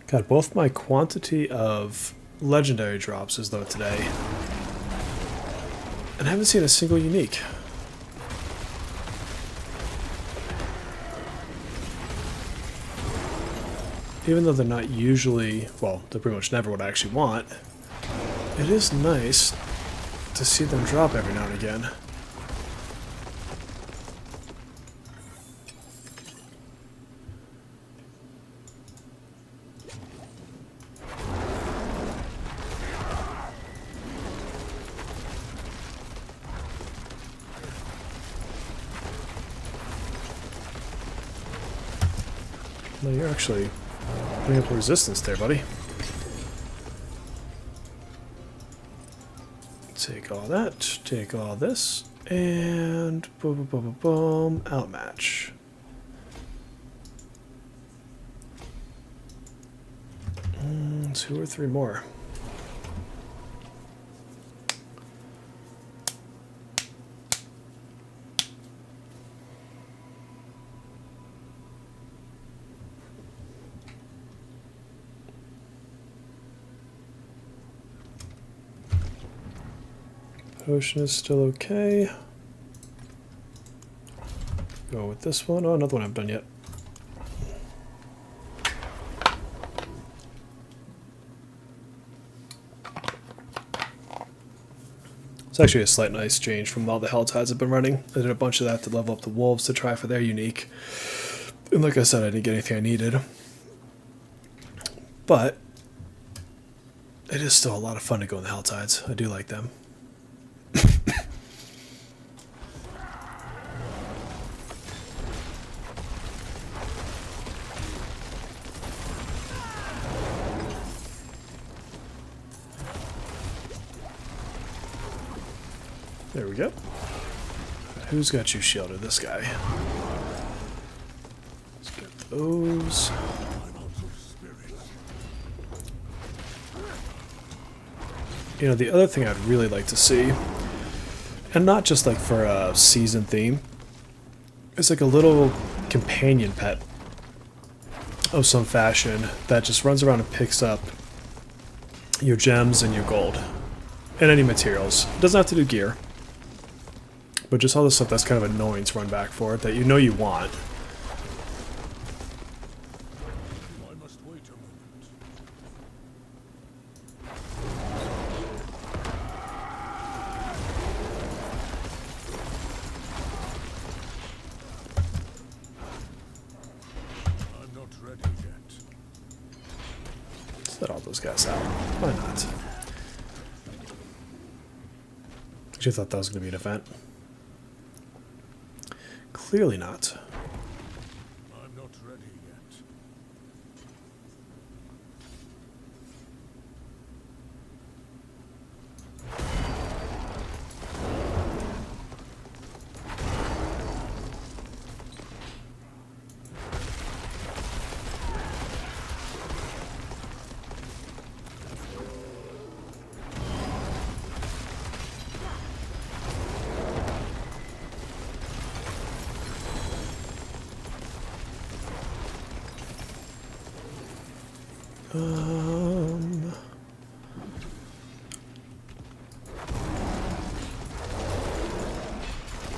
Got both my quantity of legendary drops as though today. And I haven't seen a single unique. Even though they're not usually, well, they're pretty much never what I actually want, it is nice to see them drop every now and again. No, you're actually putting up resistance there, buddy. Take all that, take all this, and boom, boom, boom, boom, boom, outmatch. Two or three more. Potion is still okay. Go with this one. Oh, another one I haven't done yet. It's actually a slight nice change from all the Helltides I've been running. I did a bunch of that to level up the wolves to try for their unique. And like I said, I didn't get anything I needed. But it is still a lot of fun to go in the Helltides. I do like them. There we go. Who's got you shielded? This guy. Let's get those. You know, the other thing I'd really like to see, and not just like for a season theme, is like a little companion pet of some fashion that just runs around and picks up your gems and your gold and any materials. It doesn't have to do gear. But just all the stuff that's kind of annoying to run back for, that you know you want. I must wait a moment. I'm not ready yet. Let's let all those guys out. Why not? Actually, I thought that was going to be an event. Clearly not. I'm not ready yet.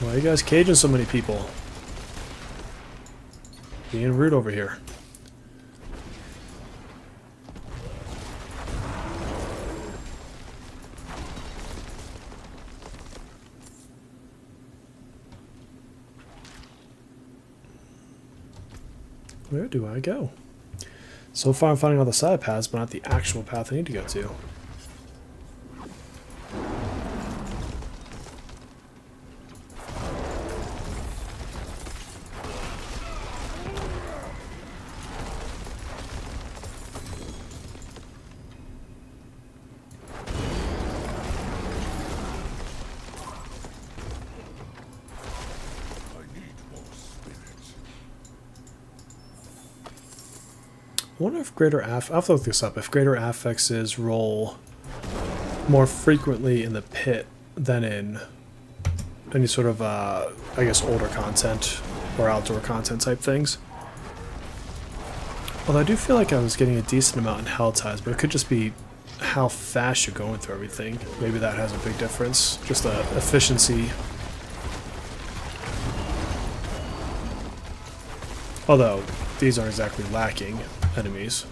Why are you guys caging so many people? Being rude over here. Where do I go? So far I'm finding all the side paths, but not the actual path I need to go to. I wonder if greater I'll have to look this up. If greater affixes roll more frequently in the pit than in any sort of, I guess, older content or outdoor content type things. Although I do feel like I was getting a decent amount in Helltides, but it could just be how fast you're going through everything. Maybe that has a big difference. Just the efficiency. Although these aren't exactly lacking enemies.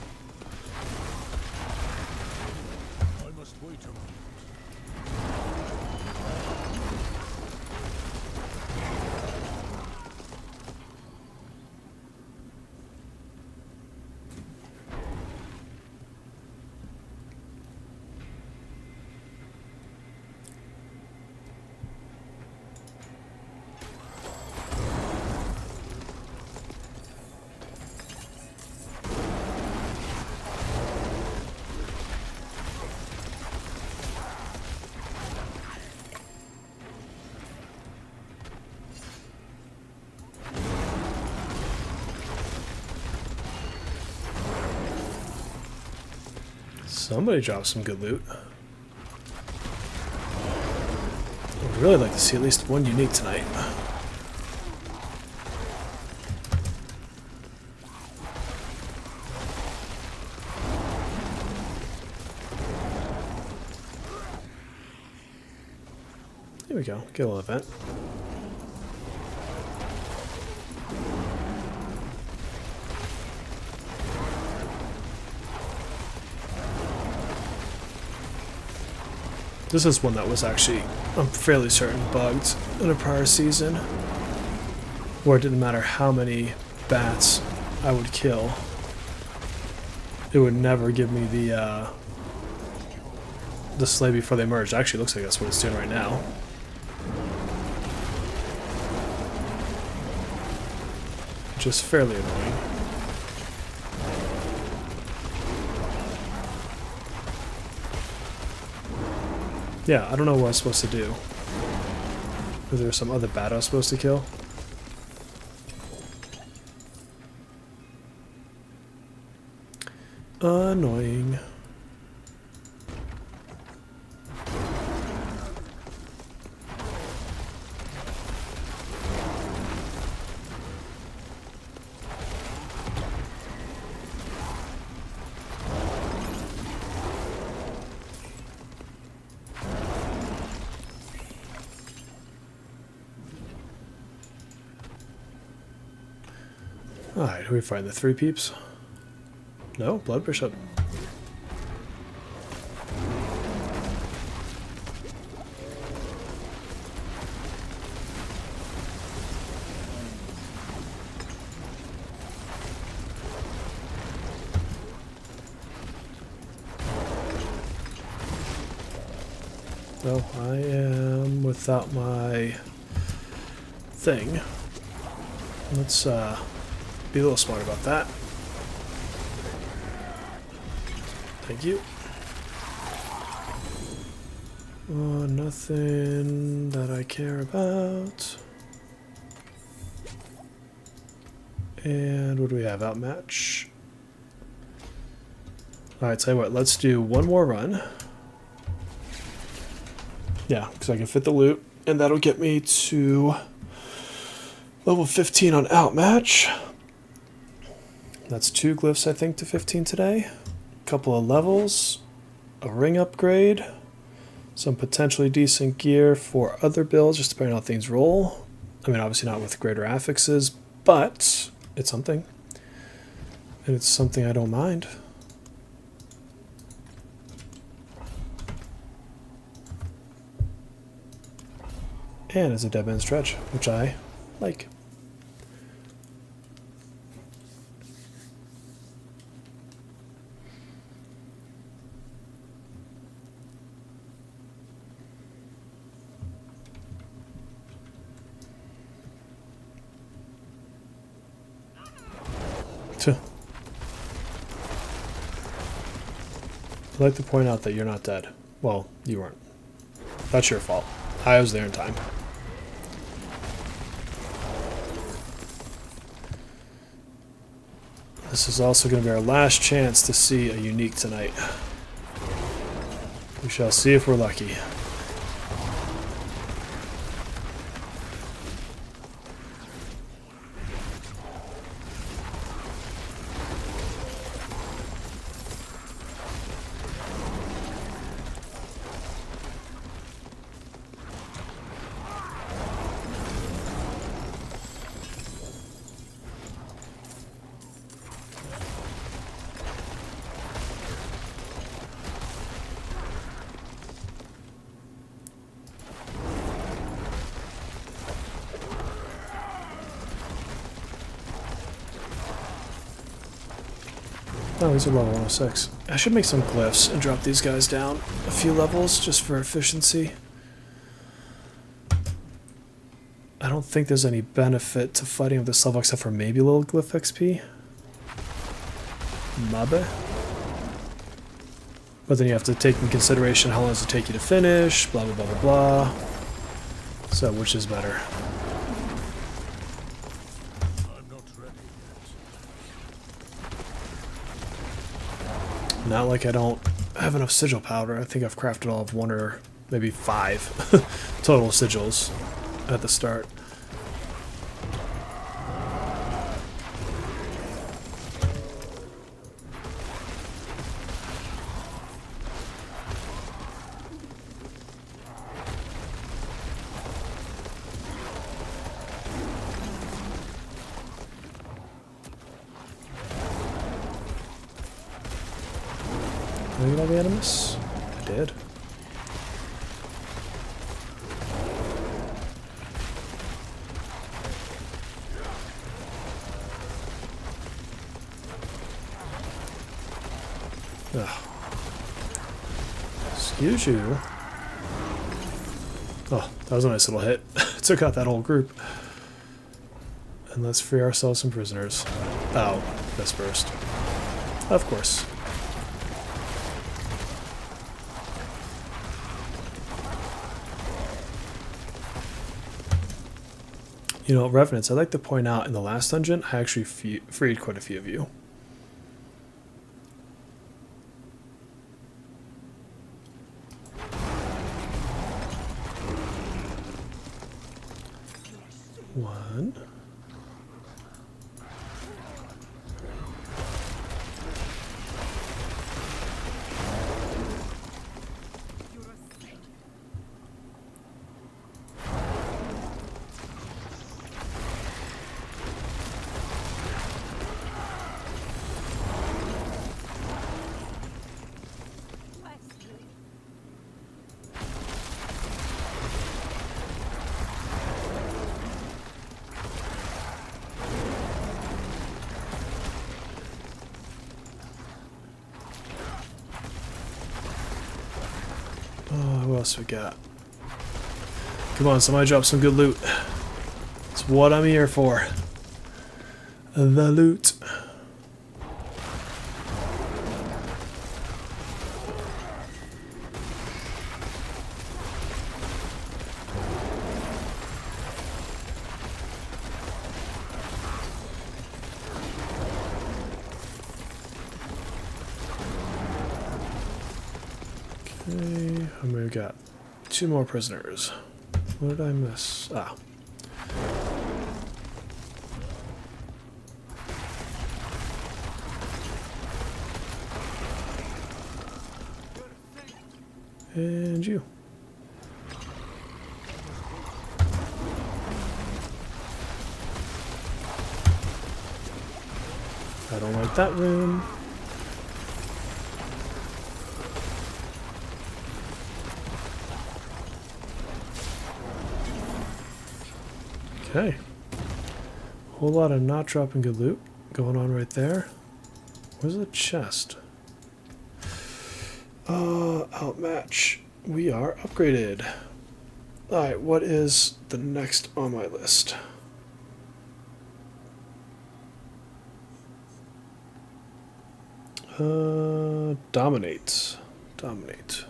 I must wait a moment. Somebody dropped some good loot. I'd really like to see at least one unique tonight. Here we go. Get a little event. This is one that was actually, I'm fairly certain, bugged in a prior season, where it didn't matter how many bats I would kill, it would never give me the slay before they merged. Actually, it looks like that's what it's doing right now. Which is fairly annoying. Yeah, I don't know what I was supposed to do. Is there some other bat I was supposed to kill? Annoying. Alright, who we find? The three peeps? No? Blood Bishop. No, I am without my thing. Let's be a little smart about that. Thank you. Nothing that I care about. And what do we have? Outmatch. Alright, tell you what, let's do one more run. Yeah, because I can fit the loot, and that'll get me to level 15 on Outmatch. That's 2 glyphs, I think, to 15 today. A couple of levels, a ring upgrade, some potentially decent gear for other builds, just depending on how things roll. I mean, obviously not with greater affixes, but it's something. And it's something I don't mind. And it's a dead man stretch, which I like. I'd like to point out that you're not dead. Well, you weren't. That's your fault. I was there in time. This is also going to be our last chance to see a unique tonight. We shall see if we're lucky. Oh, these are level 106. I should make some glyphs and drop these guys down a few levels just for efficiency. I don't think there's any benefit to fighting with this level except for maybe a little glyph XP. Maybe. But then you have to take in consideration how long does it take you to finish, blah blah blah blah blah. So which is better? Not like I don't have enough sigil powder. I think I've crafted all of 1 or maybe 5 total sigils at the start. Did I get all the enemies? I did. Ugh. Excuse you. Oh, that was a nice little hit. Took out that whole group. And let's free ourselves some prisoners. Oh, this burst. Of course. You know, Revenants, I'd like to point out in the last dungeon, I actually freed quite a few of you. One. What else we got? Come on, somebody drop some good loot. It's what I'm here for. The loot. Okay, and we got 2 more prisoners. What did I miss? Ah. And you. I don't like that room. Okay. Whole lot of not dropping good loot going on right there. Where's the chest? Outmatch. We are upgraded. Alright, what is the next on my list? Dominate. Dominate.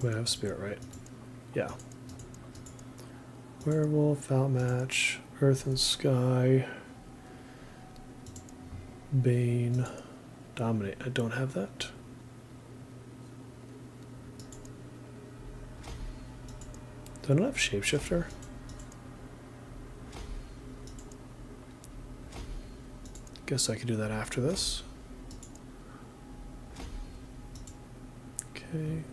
Wait, I have spirit, right? Yeah. Werewolf, outmatch, earth and sky, bane, dominate. I don't have that. Do I not have shapeshifter? Guess I could do that after this. Okay.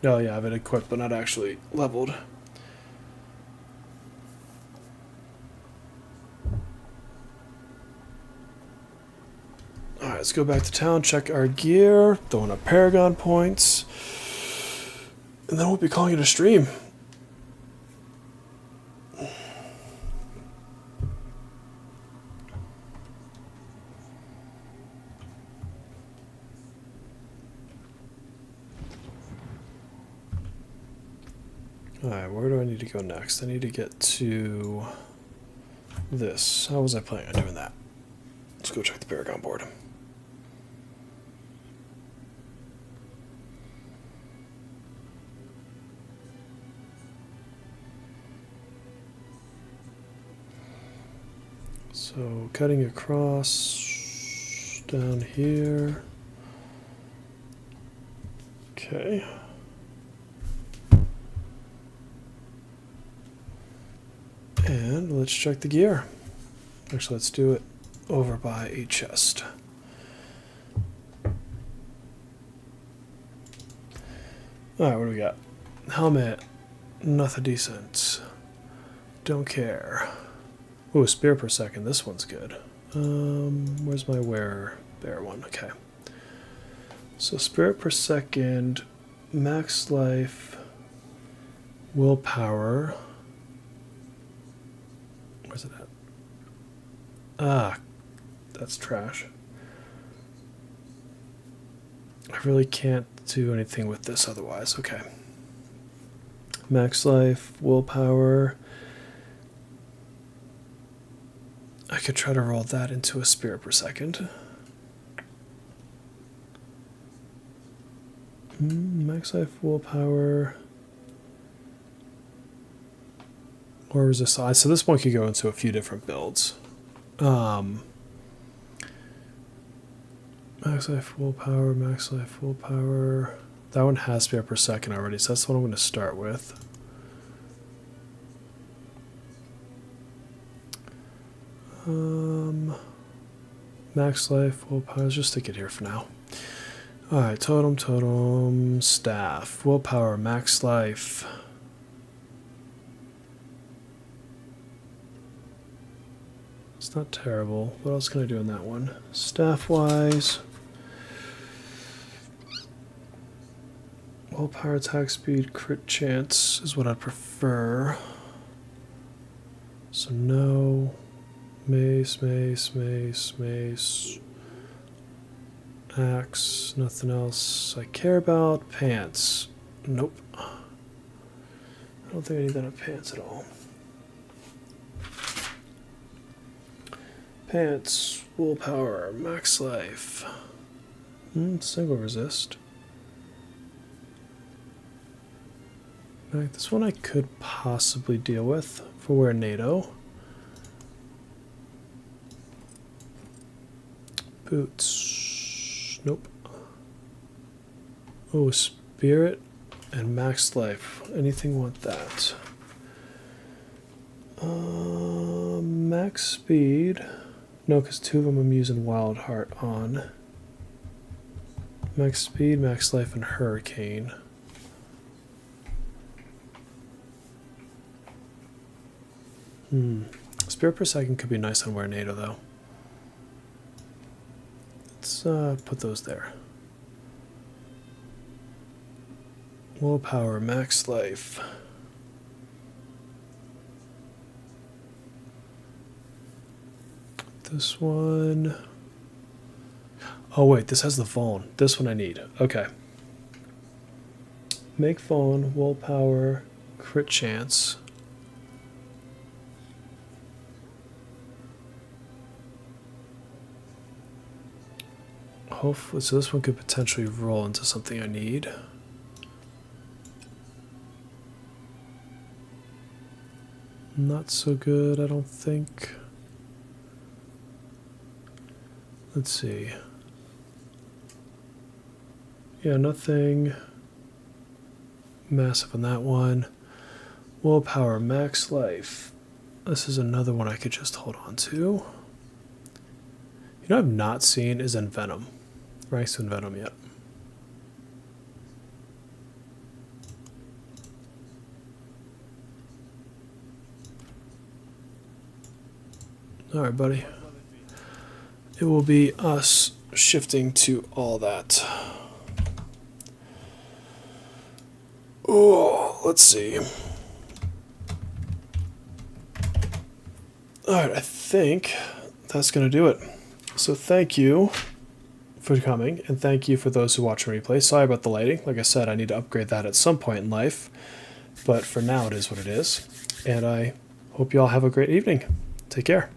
Oh yeah, I have it equipped, but not actually leveled. Alright, let's go back to town, check our gear, throwing up Paragon points, and then we'll be calling it a stream. Alright, where do I need to go next? I need to get to this. How was I planning on doing that? Let's go check the Paragon board. So cutting across down here. Okay. And let's check the gear. Actually, let's do it over by a chest. Alright, what do we got? Helmet. Nothing decent. Don't care. Ooh, a spear per second. This one's good. Where's my wearer? There one. Okay. So spirit per second, max life, willpower. Where's it at? Ah, that's trash. I really can't do anything with this otherwise. Okay. Max life, willpower. I could try to roll that into a spirit per second. Max life, willpower. Or resist. So this one could go into a few different builds. Max life, willpower, max life, willpower. That one has spirit per second already, so that's what I'm going to start with. Max life, willpower. Let's just stick it here for now. Alright, totem, staff, willpower, max life. It's not terrible. What else can I do in that one? Staff-wise. Willpower, attack speed, crit chance is what I prefer. So no. Mace. Axe, nothing else I care about. Pants. Nope. I don't think I need that on pants at all. Pants, willpower, max life. Single resist. Right, this one I could possibly deal with for wear NATO. Boots. Nope. Oh, spirit and max life. Anything want that? Max speed. No, because two of them I'm using Wild Heart on. Max speed, max life, and hurricane. Spirit per second could be nice on wear NATO though. Let's put those there. Willpower, max life. This one. Oh wait, this has the phone. This one I need. Okay. Make phone, willpower, crit chance. Hopefully, so this one could potentially roll into something I need. Not so good, I don't think. Let's see. Yeah, nothing massive on that one. Willpower, max life. This is another one I could just hold on to. You know what I've not seen is Envenom. Ranks to Envenom yet. Alright, buddy. It will be us shifting to all that. Oh, let's see. Alright, I think that's going to do it. So thank you for coming, and thank you for those who watch and replay. Sorry about the lighting. Like I said, I need to upgrade that at some point in life. But for now, it is what it is. And I hope you all have a great evening. Take care.